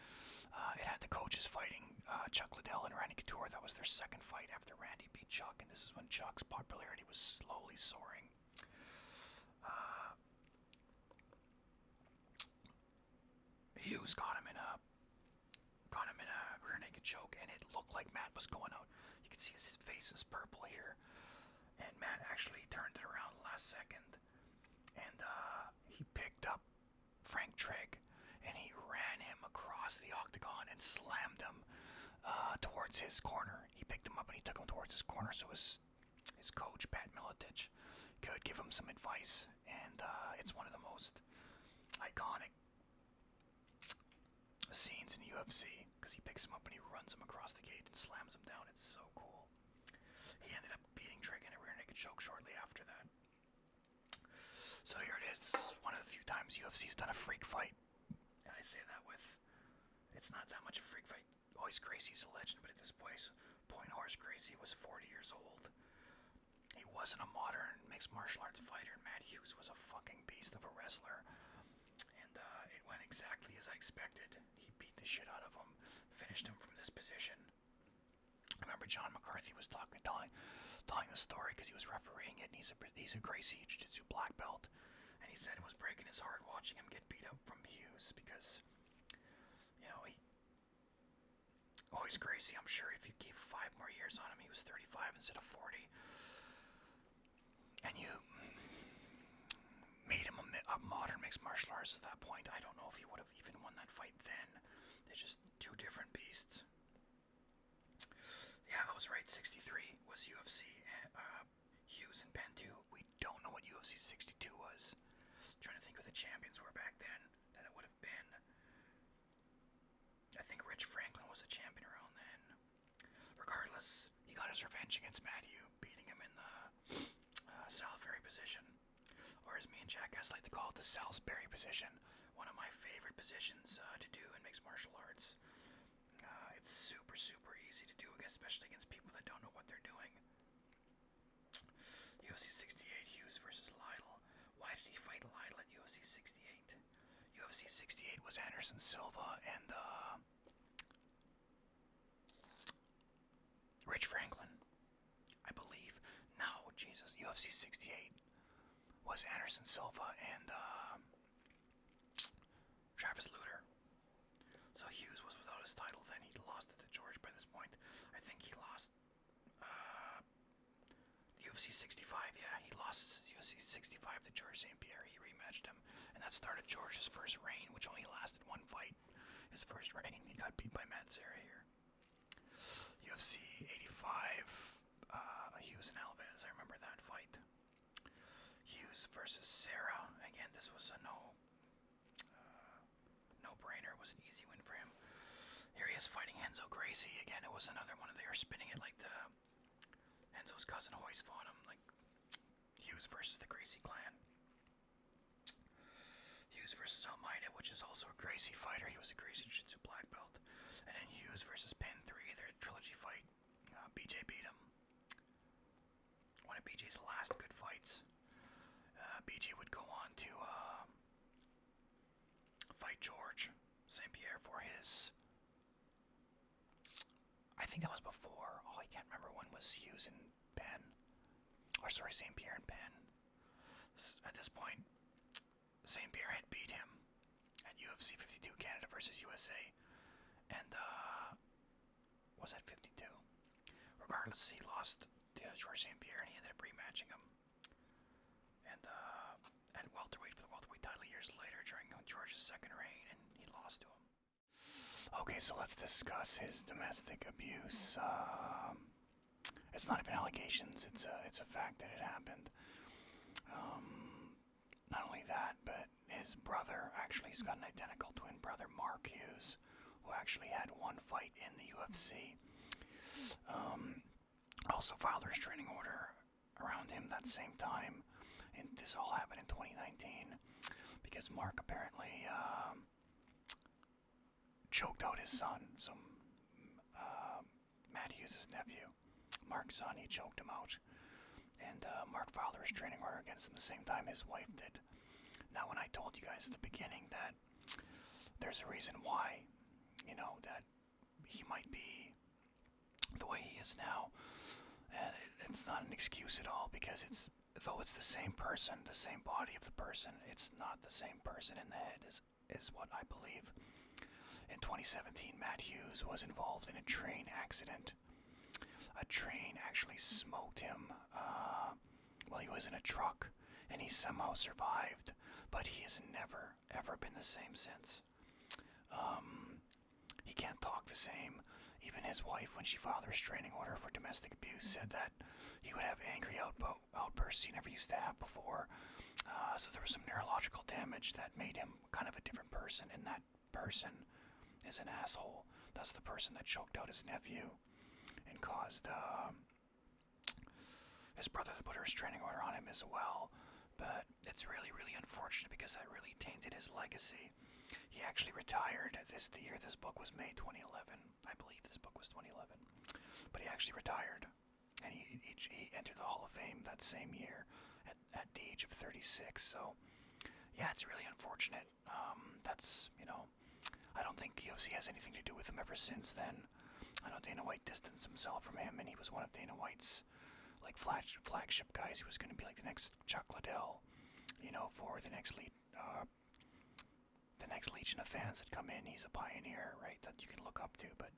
It had the coaches fighting Chuck Liddell and Randy Couture. That was their second fight after Randy beat Chuck, and this is when Chuck's popularity was slowly soaring. Hughes got him in a rear naked choke, and it looked like Matt was going out. You can see his face is purple here, and Matt actually turned it around last second, and he picked up Frank Trigg, and he ran him across the octagon and slammed him towards his corner. He picked him up and he took him towards his corner, so his coach, Pat Miletich, could give him some advice, and it's one of the most iconic scenes in UFC, because he picks him up and he runs him across the gate and slams him down. It's so cool. He ended up beating Trigg in a rear naked choke shortly after that. So here it is. This is one of the few times UFC's done a freak fight, and I say that with, it's not that much a freak fight. Horace Gracie's a legend, but at this point Horace Gracie was 40 years old. He wasn't a modern mixed martial arts fighter, and Matt Hughes was a fucking beast of a wrestler. And it went exactly as I expected. He beat the shit out of him, finished him from this position. I remember John McCarthy was telling the story because he was refereeing it, and he's a Gracie Jiu-Jitsu black belt, and he said it was breaking his heart watching him get beat up from Hughes because, you know, Horace Gracie, I'm sure if you gave 5 more years on him, he was 35 instead of 40, and you made him a modern mixed martial artist at that point. I don't know if he would have even won that fight then. They're just 2 different beasts. Yeah, I was right. 63 was UFC. Hughes and Penn 2. We don't know what UFC 62 was. I'm trying to think who the champions were back then. That it would have been. I think Rich Franklin was a champion around then. Regardless, he got his revenge against Matthew, beating him in the Salivary position. Or as me and Jackass like to call it, the Salisbury position. One of my favorite positions to do in mixed martial arts. It's super, super easy to do, especially against people that don't know what they're doing. UFC 68, Hughes versus Lytle. Why did he fight Lytle at UFC 68? UFC 68 was Anderson Silva and Rich Franklin, I believe. No, Jesus, UFC 68 was Anderson Silva and Travis Lutter. So Hughes was without his title then. He lost it to George by this point. I think he lost UFC 65, yeah. He lost UFC 65 to George St. Pierre. He rematched him. And that started George's first reign, which only lasted one fight. His first reign, he got beat by Matt Serra here. UFC 85, Hughes and Alves. I remember that fight. Hughes versus Serra. Again, this was a no-brainer. It was an easy win for him. Here he is fighting Renzo Gracie. Again, it was another one of they were spinning it like the Renzo's cousin Hoyce fought him, like Hughes versus the Gracie clan. Hughes versus Almeida, which is also a Gracie fighter. He was a Gracie Jiu-Jitsu black belt. And then Hughes versus Pen 3, their trilogy fight. BJ beat him. One of BJ's last good fights. BJ would go on to fight George St. Pierre for his... I think that was before. Oh, I can't remember when was Hughes and Penn. Or sorry, St. Pierre and Penn. At this point, St. Pierre had beat him at UFC 52 Canada versus USA. And, was that 52? Regardless, he lost to George St. Pierre and he ended up rematching him. And, at welterweight for the welterweight title years later during George's second reign, and he lost to him. Okay, so let's discuss his domestic abuse. It's not even allegations, it's a fact that it happened. Not only that, but his brother, actually he's got an identical twin brother, Mark Hughes, who actually had one fight in the UFC. Also filed a restraining order around him that same time, and this all happened in 2019, because Mark apparently choked out his son, Matt Hughes' nephew. Mark's son, he choked him out. And Mark filed a restraining order against him the same time his wife did. Now, when I told you guys at the beginning that there's a reason why, that he might be the way he is now, and it's not an excuse at all, because though it's the same person, the same body of the person, it's not the same person in the head, is what I believe. In 2017, Matt Hughes was involved in a train accident. A train actually smoked him while he was in a truck, and he somehow survived, but he has never, ever been the same since. He can't talk the same. Even his wife, when she filed a restraining order for domestic abuse, said that he would have angry outbursts he never used to have before. So there was some neurological damage that made him kind of a different person, and that person is an asshole. That's the person that choked out his nephew and caused his brother to put a restraining order on him as well. But it's really, really unfortunate, because that really tainted his legacy. He actually retired the year this book was made, 2011. I believe this book was 2011. But he actually retired, and he entered the Hall of Fame that same year at the age of 36. So, yeah, it's really unfortunate. I don't think UFC has anything to do with him ever since then. I know Dana White distanced himself from him, and he was one of Dana White's flagship guys. He was going to be like the next Chuck Liddell, for the next legion of fans that come in. He's a pioneer, right, that you can look up to, but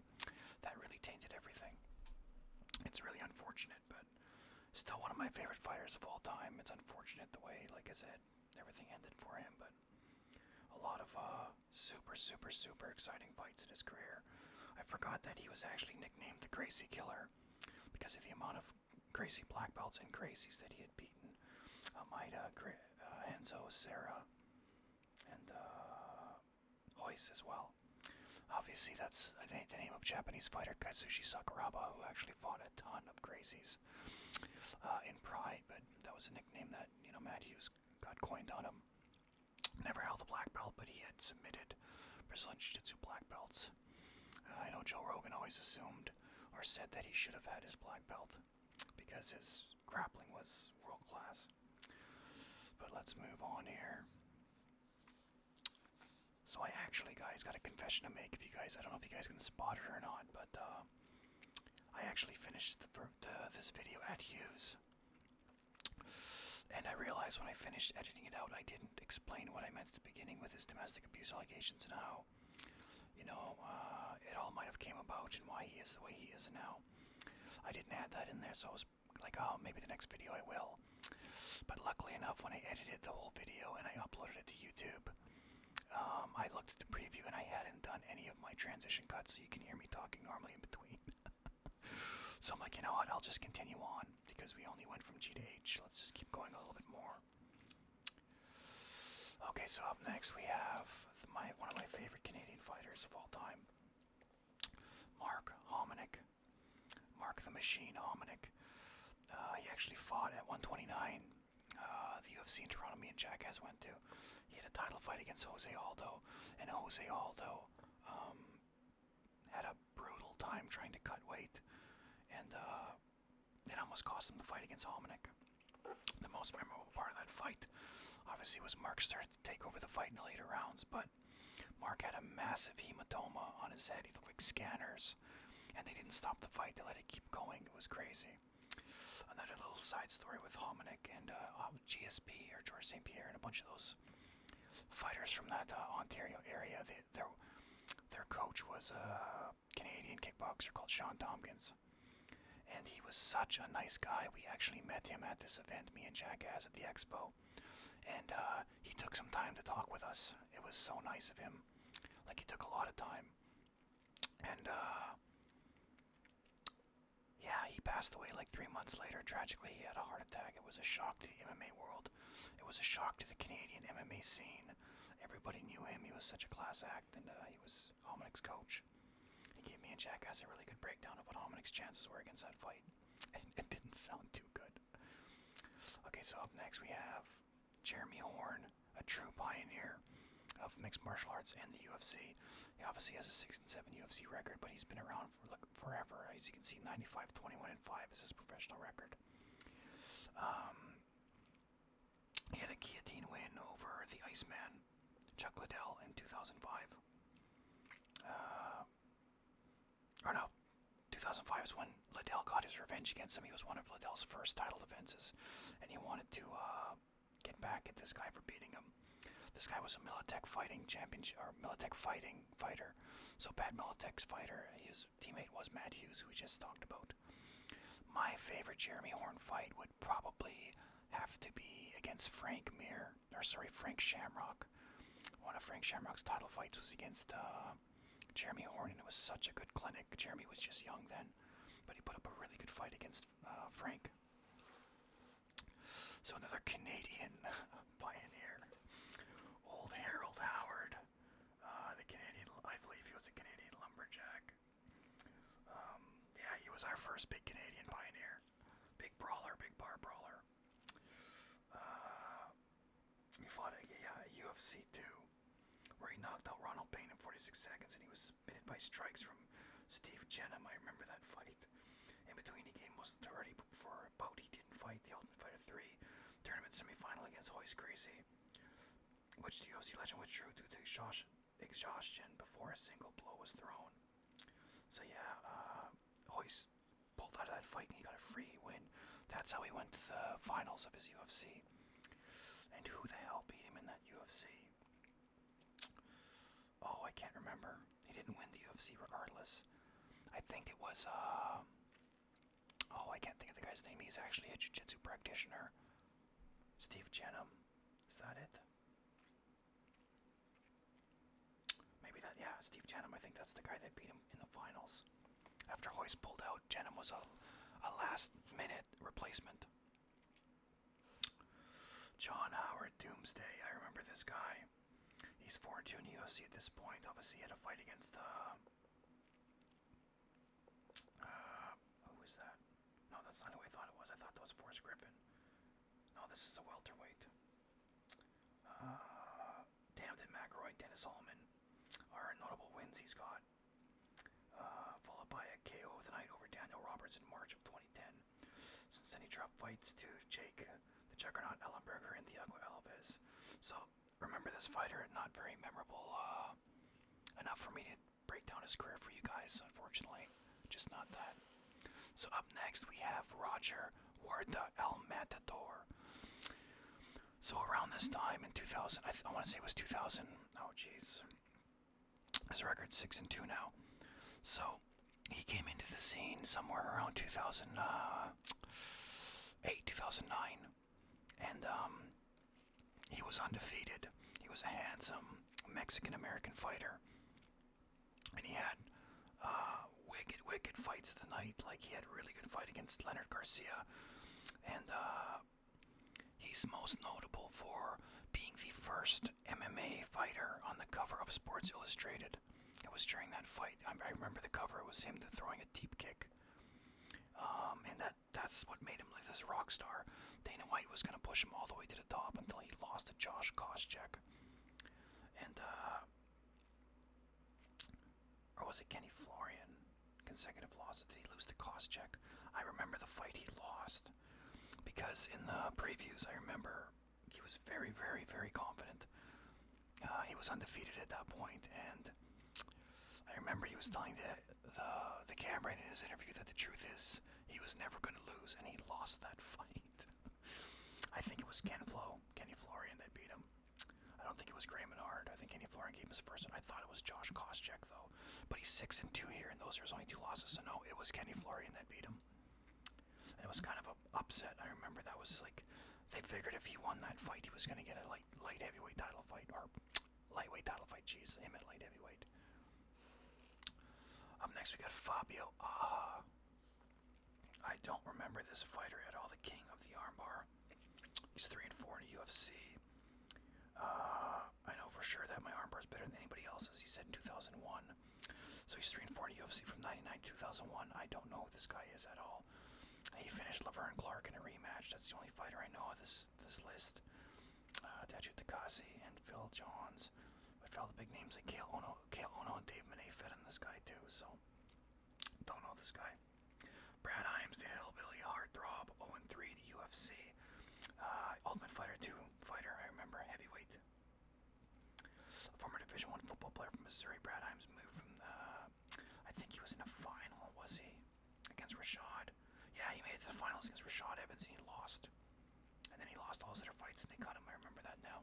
that really tainted everything. It's really unfortunate, but still one of my favorite fighters of all time. It's unfortunate the way, like I said, everything ended for him, but a lot of super, super, super exciting fights in his career. I forgot that he was actually nicknamed the Gracie Killer because of the amount of Gracie black belts and Gracies that he had beaten. Almeida, Renzo, Serra, and Hoyce as well. Obviously, that's the name of Japanese fighter Kazushi Sakuraba, who actually fought a ton of Gracies in Pride, but that was a nickname that Matt Hughes got coined on him. Never held a black belt, but he had submitted Brazilian Jiu-Jitsu black belts. I know Joe Rogan always assumed or said that he should have had his black belt because his grappling was world class. But let's move on here. So I actually, guys, got a confession to make. I don't know if you guys can spot it or not, but I actually finished this video at Hughes. And I realized when I finished editing it out, I didn't explain what I meant at the beginning with his domestic abuse allegations and how, it all might have came about and why he is the way he is now. I didn't add that in there, so I was like, oh, maybe the next video I will. But luckily enough, when I edited the whole video and I uploaded it to YouTube, I looked at the preview and I hadn't done any of my transition cuts, so you can hear me talking normally in between. So I'm like, you know what, I'll just continue on, because we only went from G to H. Let's just keep going a little bit more. Okay, so up next we have one of my favorite Canadian fighters of all time, Mark Hominick. Mark the Machine Hominick. He actually fought at 129, the UFC in Toronto me and Jackass went to. He had a title fight against Jose Aldo, and Jose Aldo had a brutal time trying to cut weight, and it almost cost him the fight against Hominick. The most memorable part of that fight, obviously, was Mark started to take over the fight in the later rounds, but Mark had a massive hematoma on his head. He looked like Scanners, and they didn't stop the fight. They let it keep going. It was crazy. Another little side story with Hominick and GSP, or George St. Pierre, and a bunch of those fighters from that Ontario area. Their coach was a Canadian kickboxer called Sean Tompkins, and he was such a nice guy. We actually met him at this event, me and Jackass, at the expo, and he took some time to talk with us. It was so nice of him. Like, he took a lot of time, and yeah, he passed away like 3 months later. Tragically, he had a heart attack. It was a shock to the MMA world. It was a shock to the Canadian MMA scene. Everybody knew him. He was such a class act, and he was Hominick's coach. He gave me and Jackass a really good breakdown of what Hominick's chances were against that fight. And it didn't sound too good. Okay, so up next we have Jeremy Horn, a true pioneer of mixed martial arts and the UFC. He obviously has a 6-7 UFC record, but he's been around for like forever. As you can see, 95, 21, and 5 is his professional record. He had a guillotine win over the Iceman, Chuck Liddell, in 2005. 2005 is when Liddell got his revenge against him. He was one of Liddell's first title defenses, and he wanted to get back at this guy for beating him. This guy was a Militech fighting championship, or Militech fighting fighter. So Pat Militech's fighter, his teammate was Matt Hughes, who we just talked about. My favorite Jeremy Horn fight would probably have to be against Frank Shamrock. One of Frank Shamrock's title fights was against Jeremy Horn, and it was such a good clinic. Jeremy was just young then, but he put up a really good fight against Frank. So another Canadian pioneer, old Harold Howard, the Canadian, I believe he was a Canadian lumberjack. Yeah, he was our first big Canadian pioneer. Big brawler, big bar brawler. He fought a UFC 2, where he knocked out Ronald Payne in 46 seconds, and he was submitted by strikes from Steve Jenham. I remember that fight. In between, he gained most authority, but before a bout, he didn't fight. The Ultimate Fighter 3 tournament semifinal against Royce Gracie, which the UFC legend withdrew due to exhaustion before a single blow was thrown. So yeah, Royce pulled out of that fight and he got a free win. That's how he went to the finals of his UFC. And who the hell beat him in that UFC? Oh, I can't remember. He didn't win the UFC regardless. I think it was, I can't think of the guy's name. He's actually a jiu-jitsu practitioner. Steve Jenham. Is that it? Maybe that, yeah, Steve Jenham. I think that's the guy that beat him in the finals. After Royce pulled out, Jenham was a last-minute replacement. John Howard Doomsday. I remember this guy. He's 4-2 in the UFC at this point. Obviously, he had a fight against, who is that? No, that's not who I thought it was. I thought that was Forrest Griffin. No, this is a welterweight. by Dennis Hallman are notable wins he's got. Followed by a KO of the night over Daniel Roberts in March of 2010. Since then he dropped fights to Jake, the Juggernaut Ellenberger, and Thiago Alves. So remember this fighter, not very memorable enough for me to break down his career for you guys, unfortunately. Just not that. So up next we have Roger Huerta El Matador. So around this time in 2000, I want to say it was 2000. Oh jeez, his record's 6-2 now. So he came into the scene somewhere around 2008, 2009, and he was undefeated. He was a handsome Mexican-American fighter, and he had wicked fights of the night. Like, he had a really good fight against Leonard Garcia, and he's most notable for being the first MMA fighter on the cover of Sports Illustrated. It was during that fight. I remember the cover. It was him throwing a deep kick, and that's what made him like this rock star. Dana White was going to push him all the way to the top until he lost to Josh Koscheck, and or was it Kenny Florian? Consecutive losses. Did he lose to Koscheck? I remember the fight he lost because in the previews I remember he was very confident. He was undefeated at that point, and I remember he was telling the camera in his interview that the truth is he was never going to lose, and he lost that fight. I think it was Kenny Florian that beat him. I don't think it was Gray Menard. I think Kenny Florian gave him his first one. I thought it was Josh Koscheck though, but he's 6-2 here, and those are his only 2 losses. So no, it was Kenny Florian that beat him, and it was kind of an upset. I remember that was like they figured if he won that fight, he was going to get a light heavyweight title fight or lightweight title fight. Jeez, him at light heavyweight. Up next, we got Fabio Aja. I don't remember this fighter at all. The king of the armbar. He's 3-4 in the UFC. I know for sure that my armbar is better than anybody else's. He said in 2001. So he's 3-4 in the UFC from 99 to 2001. I don't know who this guy is at all. He finished Laverne Clark in a rematch. That's the only fighter I know of this list. Taju Takasi and Phil Johns. But for all the big names like Kale Ono and Dave Monet fed in this guy too, so don't know this guy. Brad Himes, the hillbilly heartthrob, 0-3 in the UFC. Ultimate Fighter 2 fighter, I remember, heavyweight. A former Division I football player from Missouri. Brad Himes moved from I think he was in a final, was he? Against Rashad. Yeah, he made it to the finals against Rashad Evans and he lost. And then he lost all his other fights and they cut him. I remember that now.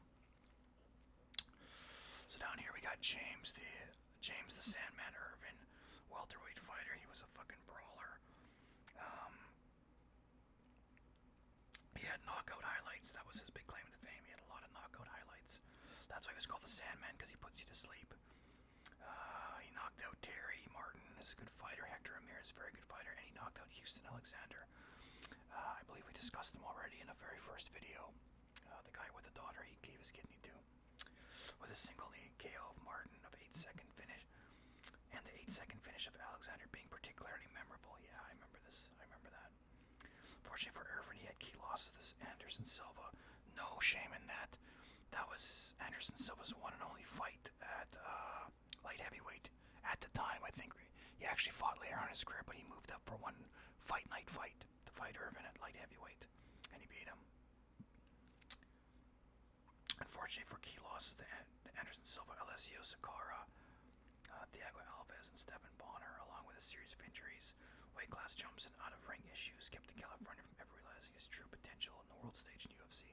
So down here we got James the Sandman Irvin, welterweight fighter. He was a fucking brawler. He had knockout highlights. That was his big claim to fame. He had a lot of knockout highlights. That's why he was called the Sandman, because he puts you to sleep. He knocked out Terry Martin, is a good fighter. Hector Ramirez, very good fighter, and he knocked out Houston Alexander. I believe we discussed him already in the very first video. The guy with the daughter he gave his kidney to. With a single knee KO of Martin of 8-second finish, and the 8-second finish of Alexander being particularly memorable. Yeah, I remember this. I remember that. Fortunately for Irvin, he had key losses to Anderson Silva. No shame in that. That was Anderson Silva's one and only fight at light heavyweight. At the time, I think he actually fought later on in his career, but he moved up for one fight night fight to fight Irvin at light heavyweight, and he beat him. Unfortunately for key losses to Anderson Silva, Alessio Sakara, Thiago Alves, and Stephen Bonner, along with a series of injuries, weight class jumps, and out-of-ring issues kept the Californian from ever realizing his true potential on the world stage in UFC.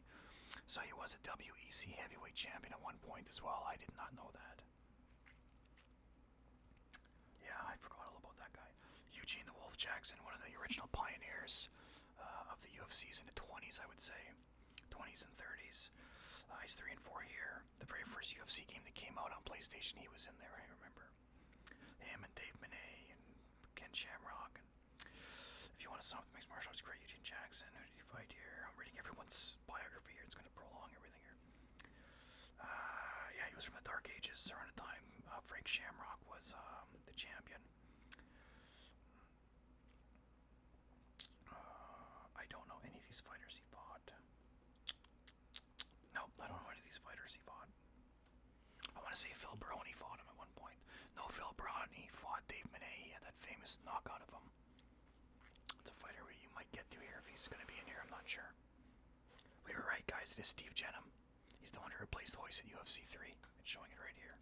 So he was a WEC heavyweight champion at one point as well. I did not know that. Yeah, I forgot all about that guy. Eugene the Wolf Jackson, one of the original pioneers of the UFCs in the 20s, I would say. 20s and 30s. He's 3-4 here. The very first UFC game that came out on PlayStation, he was in there, I remember. Him and Dave Monet and Ken Shamrock. And if you want to sum up the mixed martial arts, great Eugene Jackson. Who did he fight here? I'm reading everyone's biography here. It's going to prolong everything here. Yeah, he was from the Dark Ages around the time Frank Shamrock was the champion. I don't know any of these fighters he fought. Nope, I don't know any of these fighters he fought. I want to to say Phil Baroni fought him at one point. No, Phil Baroni fought Dave Monet. He had that famous knockout of him. It's a fighter you might get to here if he's going to be in here. I'm not sure. We were right, guys. It is Steve Jenham. He's the one who replaced Hoyce at UFC 3. It's showing it right here.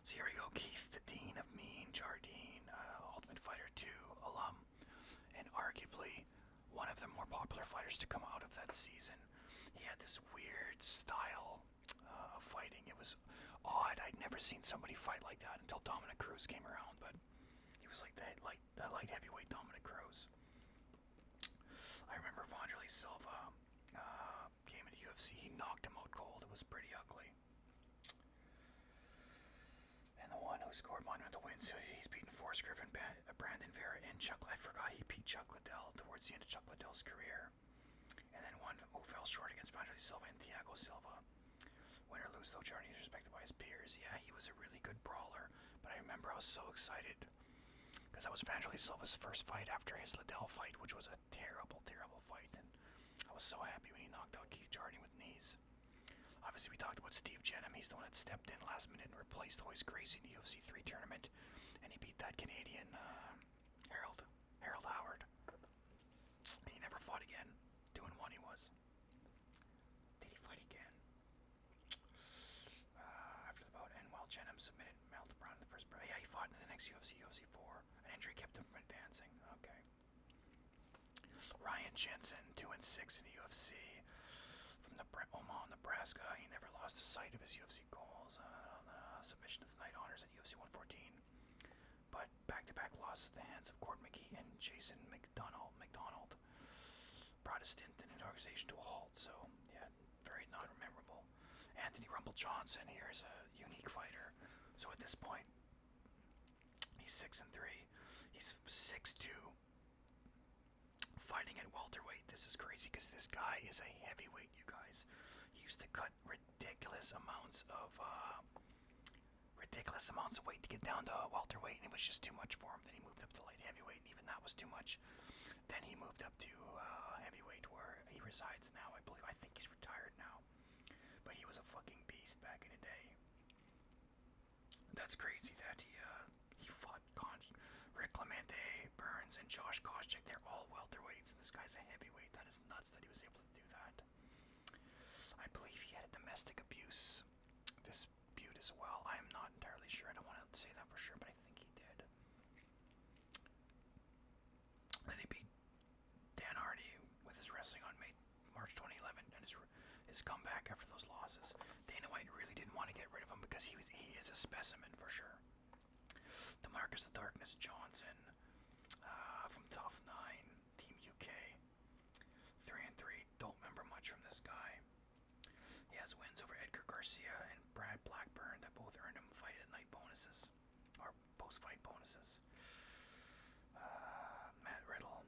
So here we go. Keith, the Dean of Mean, Jardine, Ultimate Fighter 2 alum, and arguably one of the more popular fighters to come out of that season. He had this weird style of fighting. It was odd. I'd never seen somebody fight like that until Dominic Cruz came around, but he was like the light heavyweight Dominic Cruz. I remember Wanderlei Silva came into UFC. He knocked him out cold. It was pretty ugly. And the one who scored monumental wins, he's beaten Forrest Griffin, Brandon Vera, and Chuck. I forgot he beat Chuck Liddell towards the end of Chuck Liddell's career. And then one who fell short against Wanderlei Silva and Thiago Silva. Win or lose, though, Journey is respected by his peers. Yeah, he was a really good brawler, but I remember I was so excited because that was Wanderlei Silva's first fight after his Liddell fight, which was a terrible, terrible fight, and I was so happy when he knocked out Keith Jardine with knees. Obviously, we talked about Steve Jenham. He's the one that stepped in last minute and replaced Hoyce Gracie in the UFC 3 tournament, and he beat that Canadian Harold Howard. He never fought again. 2-1 he was. Did he fight again? After the bout, and while Jenham submitted Mal to Brown in the first round. Yeah, he fought in the next UFC 4. An injury kept him from advancing. Okay. Ryan Jensen, 2-6 in the UFC. From Omaha, Nebraska, he never lost sight of his UFC goals on submission of the night honors at UFC 114. But back-to-back losses at the hands of Court McGee and Jason McDonald brought his stint in an organization to a halt. So, yeah, very non-memorable. Anthony Rumble Johnson here is a unique fighter. So at this point, he's 6-3. He's 6'2". Fighting at welterweight. This is crazy because this guy is a heavyweight, you guys. He used to cut ridiculous amounts of weight to get down to welterweight, and it was just too much for him. Then he moved up to light heavyweight, and even that was too much. Then he moved up to heavyweight, where he resides now. I think he's retired now, but he was a fucking beast back in the day. That's crazy that he fought Rick Clemente, Burns, and Josh Koscheck. They're all welterweights, and this guy's a heavyweight. That is nuts that he was able to do that. I believe he had a domestic abuse dispute as well. I am not entirely sure. I don't want to say that for sure, but I think he did. Then he beat Dan Hardy with his wrestling on March 2011, and his comeback after those losses. Dana White really didn't want to get rid of him because he is a specimen for sure. DeMarcus the Darkness Johnson from Tough 9, Team UK, 3-3. Don't remember much from this guy. He has wins over Edgar Garcia and Brad Blackburn that both earned him fight at night bonuses, or post-fight bonuses. Matt Riddle.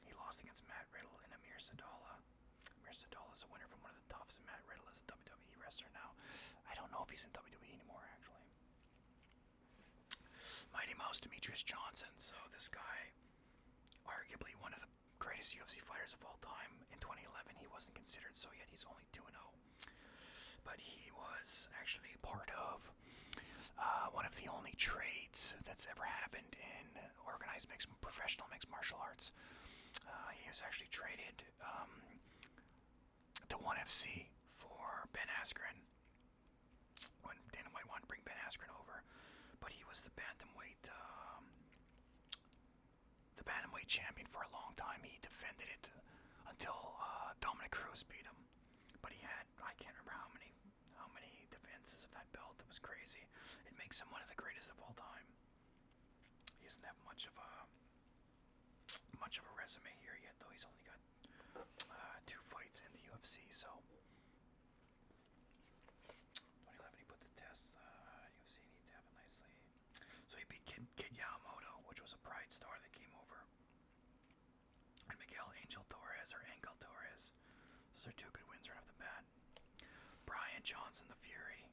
He lost against Matt Riddle and Amir Sadollah. Amir Sadollah is a winner from one of the Toughs, and Matt Riddle is a WWE wrestler now. I don't know if he's in WWE anymore, actually. Mighty Mouse Demetrius Johnson. So this guy, arguably one of the greatest UFC fighters of all time. In 2011, he wasn't considered so yet. He's only 2-0. But he was actually part of one of the only trades that's ever happened in organized professional mixed martial arts. He was actually traded to ONE FC for Ben Askren when Dana White wanted to bring Ben Askren over. But he was the bantamweight champion for a long time. He defended it until Dominic Cruz beat him. But he had, I can't remember how many defenses of that belt. It was crazy. It makes him one of the greatest of all time. He doesn't have much of a resume here yet, though. He's only got 2 fights in the UFC. So 2011, he put the test. UFC need to have it nicely. So he beat Kid Yamamoto, which was a Pride star that came over, and Miguel Angel Torres. Those are 2 good wins right off the bat. Brian Johnson, the Fury.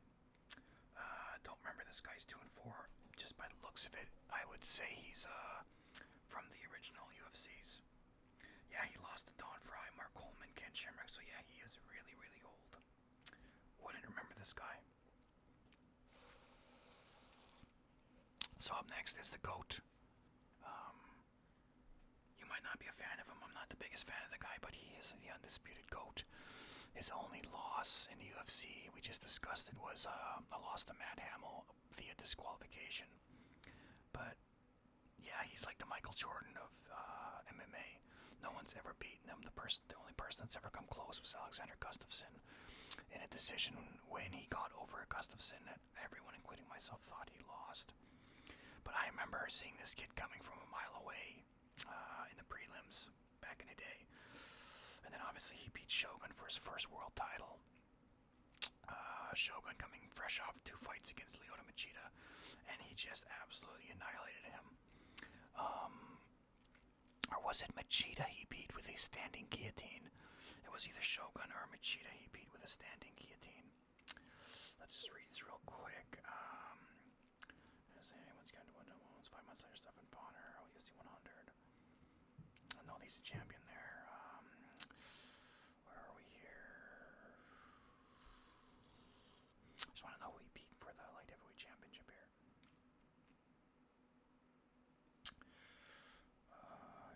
Don't remember this guy's 2-4. Just by the looks of it, I would say he's from the original UFCs. Yeah, he lost to Don Fry, Mark Coleman, Ken Shamrock. So yeah, he is really, really old. Wouldn't remember this guy. So up next is the GOAT. You might not be a fan of him. I'm not the biggest fan of the guy, but he is the undisputed GOAT. His only loss in the UFC, we just discussed it, was a loss to Matt Hamill via disqualification. But yeah, he's like the Michael Jordan of MMA. No one's ever beaten him. The only person that's ever come close was Alexander Gustafsson in a decision when he got over Gustafsson that everyone, including myself, thought he lost. But I remember seeing this kid coming from a mile away in the prelims back in the day. And then obviously he beat Shogun for his first world title. Shogun coming fresh off 2 fights against Lyoto Machida, and he just absolutely annihilated him. Or was it Machida he beat with a standing guillotine? It was either Shogun or Machida he beat with a standing guillotine. Let's just read this real quick. Anyone's got 5 months later, Stephan Bonner, UFC 100. I know he's a champion there. Where are we here? Just want to know who he beat for the light heavyweight championship here.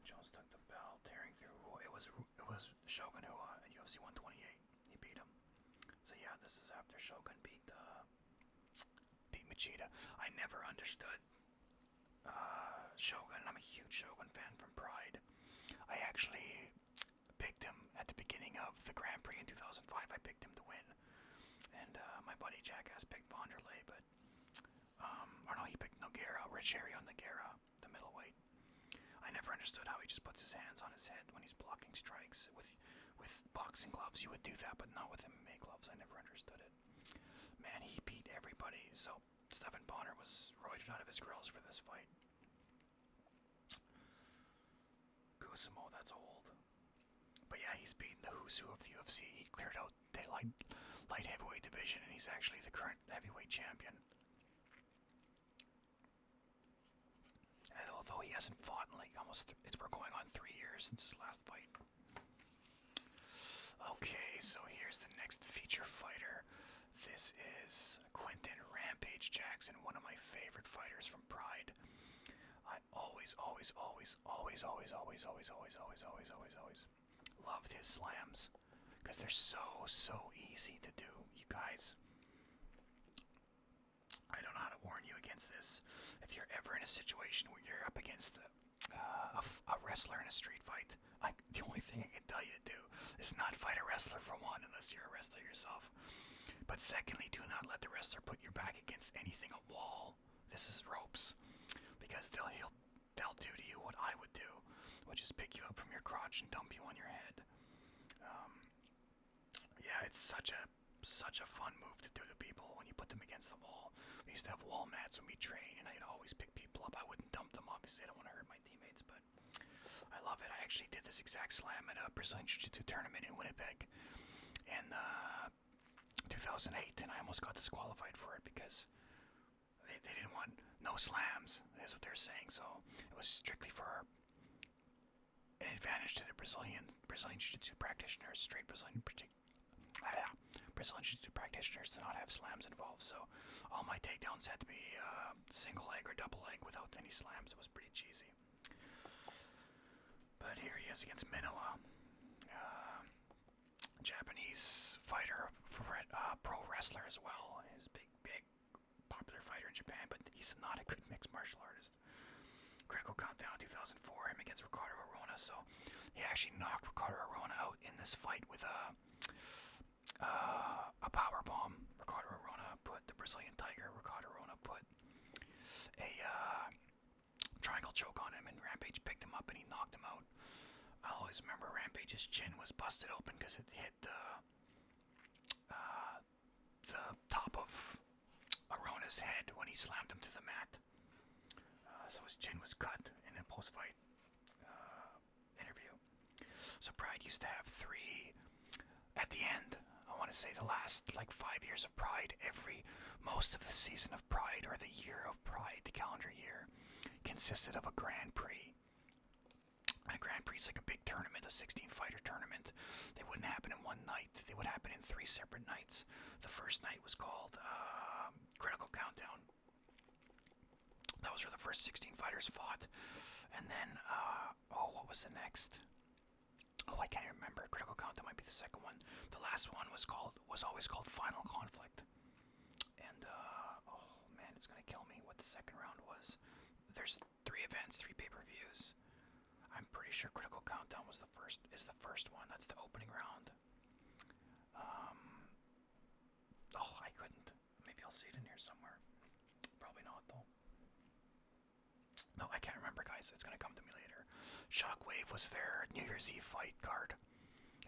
Jones took the belt, tearing through. It was Shogun who at UFC 128 he beat him. So yeah, this is after Shogun beat Machida. I never understood Shogun. I'm a huge Shogun fan from Pride. I actually picked him at the beginning of the Grand Prix in 2005. I picked him to win, and my buddy Jackass picked Vanderlei, but he picked Nogueira, Rogério Nogueira, the middleweight. I never understood how he just puts his hands on his head when he's blocking strikes. With boxing gloves, you would do that, but not with MMA gloves. I never understood it. Man, he beat everybody. So Stephan Bonner was roided out of his grills for this fight. Kusamo, that's old. But yeah, he's beaten the who's who of the UFC. He cleared out the light heavyweight division, and he's actually the current heavyweight champion. And although he hasn't fought in like we're going on 3 years since his last fight. Okay, so here's the next feature fighter. This is Quinton Rampage Jackson, one of my favorite fighters from Pride. I always loved his slams because they're so easy to do, you guys. I don't know how to warn you against this. If you're ever in a situation where you're up against a wrestler in a street fight, the only thing I can tell you to do is not fight a wrestler, for one, unless you're a wrestler yourself. But secondly, do not let the wrestler put your back against anything, a wall. This is ropes, because they'll do to you what I would do, which is pick you up from your crotch and dump you on your head. Yeah, it's such a fun move to do to people when you put them against the wall. We used to have wall mats when we train, and I'd always pick people up. I wouldn't dump them, obviously. I don't want to hurt my teammates, but I love it. I actually did this exact slam at a Brazilian Jiu-Jitsu tournament in Winnipeg in 2008, and I almost got disqualified for it because they didn't want no slams, is what they're saying. So it was strictly for an advantage to the Brazilian Jiu-Jitsu practitioners, straight Brazilian Jiu-Jitsu practitioners, to not have slams involved. So all my takedowns had to be single leg or double leg without any slams. It was pretty cheesy. But here he is against Minowa, Japanese fighter, pro wrestler as well. He's a big popular fighter in Japan, but he's not a good mixed martial artist. Critical Countdown 2004, him against Ricardo Arona. So he actually knocked Ricardo Arona out in this fight with a power bomb. Ricardo Arona put the Brazilian Tiger. Ricardo Arona put a triangle choke on him, and Rampage picked him up and he knocked him out. I always remember Rampage's chin was busted open because it hit the top of Arona's head when he slammed him to the mat. So his chin was cut in a post-fight interview. So Pride used to have 3 at the end. I want to say the last 5 years of Pride, most of the season of Pride, or the year of Pride, the calendar year, consisted of a Grand Prix. A Grand Prix is like a big tournament, a 16-fighter tournament. They wouldn't happen in one night. They would happen in 3 separate nights. The first night was called Critical Countdown. That was where the first 16 fighters fought. And then, what was the next? Oh, I can't remember. Critical Count, that might be the second one. The last one was always called Final Conflict. And, oh man, it's gonna kill me what the second round was. There's 3 events, 3 pay-per-views. I'm pretty sure Critical Countdown is the first one. That's the opening round. I couldn't. Maybe I'll see it in here somewhere. Probably not, though. No, I can't remember, guys. It's gonna come to me later. Shockwave was their New Year's Eve fight card.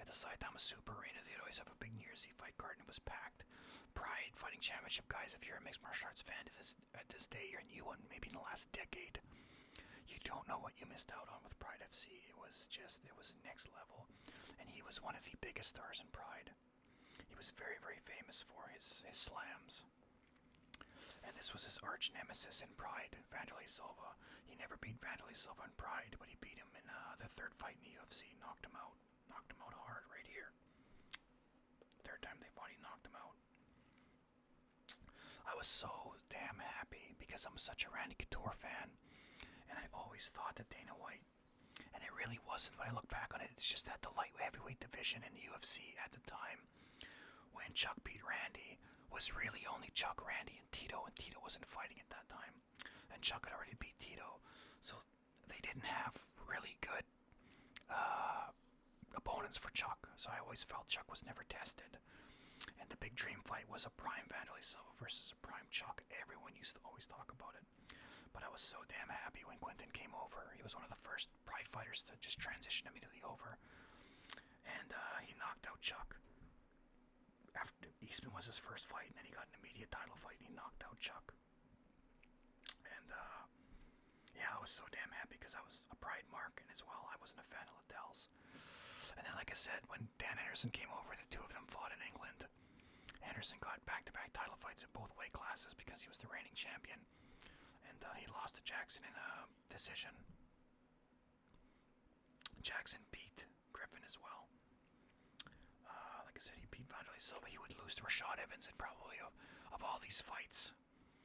At the Saitama Super Arena, they'd always have a big New Year's Eve fight card, and it was packed. Pride Fighting Championship, guys, if you're a mixed martial arts fan at this day, you're a new one, maybe in the last decade. You don't know what you missed out on with Pride FC. It was next level. And he was one of the biggest stars in Pride. He was very, very famous for his slams. And this was his arch nemesis in Pride, Vanderlei Silva. He never beat Vanderlei Silva in Pride, but he beat him in the third fight in the UFC. Knocked him out hard right here. Third time they fought, he knocked him out. I was so damn happy because I'm such a Randy Couture fan. And I always thought that Dana White, and it really wasn't when I look back on it, it's just that the light heavyweight division in the UFC at the time, when Chuck beat Randy, was really only Chuck, Randy, and Tito wasn't fighting at that time. And Chuck had already beat Tito. So they didn't have really good opponents for Chuck. So I always felt Chuck was never tested. And the big dream fight was a prime Vanderlei Silva versus a prime Chuck. Everyone used to always talk about it. But I was so damn happy when Quentin came over. He was one of the first Pride fighters to just transition immediately over. And he knocked out Chuck. After Eastman was his first fight, and then he got an immediate title fight, and he knocked out Chuck. And, yeah, I was so damn happy because I was a Pride mark, and as well, I wasn't a fan of Liddell's. And then, like I said, when Dan Anderson came over, the two of them fought in England. Anderson got back-to-back title fights in both weight classes because he was the reigning champion. And he lost to Jackson in a decision. Jackson beat Griffin as well. Like I said, he beat Vanderlei Silva. He would lose to Rashad Evans, and probably of all these fights,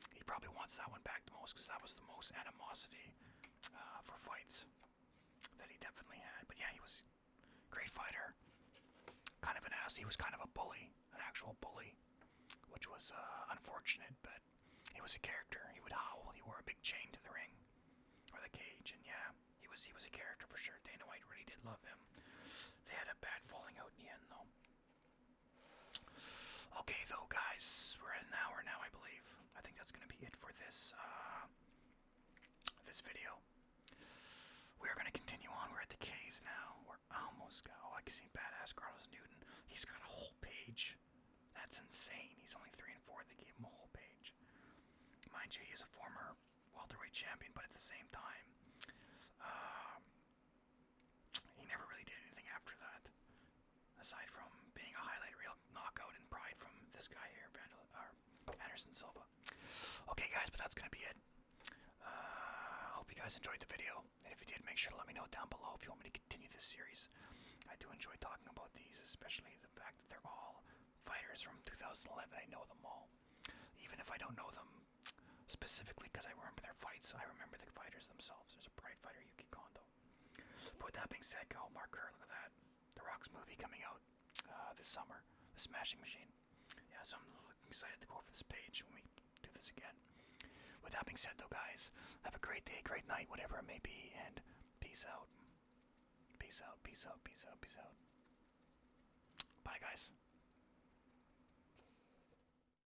he probably wants that one back the most because that was the most animosity for fights that he definitely had. But yeah, he was a great fighter. Kind of an ass. He was kind of a bully, an actual bully, which was unfortunate, but he was a character. He would howl. He wore a big chain to the ring or the cage, and yeah, he was a character for sure. Dana White really did love him. They had a bad falling out in the end, though. Okay, though, guys, we're at an hour now, I believe. I think that's gonna be it for this this video. We're gonna continue on. We're at the K's now. We're almost got. Oh, I can see badass Carlos Newton. He's got a whole page. That's insane. He's only 3 and 4. They gave him a whole page. Mind you, he is a former welterweight champion, but at the same time, he never really did anything after that, aside from being a highlight reel knockout in Pride from this guy here, Anderson Silva. Okay, guys, but that's gonna be it. Hope you guys enjoyed the video, and if you did, make sure to let me know down below if you want me to continue this series. I do enjoy talking about these, especially the fact that they're all fighters from 2011. I know them all, even if I don't know them specifically because I remember their fights. I remember the fighters themselves. There's a Pride fighter, Yuki Kondo. But with that being said, go Mark Kerr, look at that. The Rock's movie coming out this summer, The Smashing Machine. Yeah, so I'm looking excited to go over this page when we do this again. With that being said, though, guys, have a great day, great night, whatever it may be, and peace out. Peace out, peace out, peace out, peace out. Bye, guys.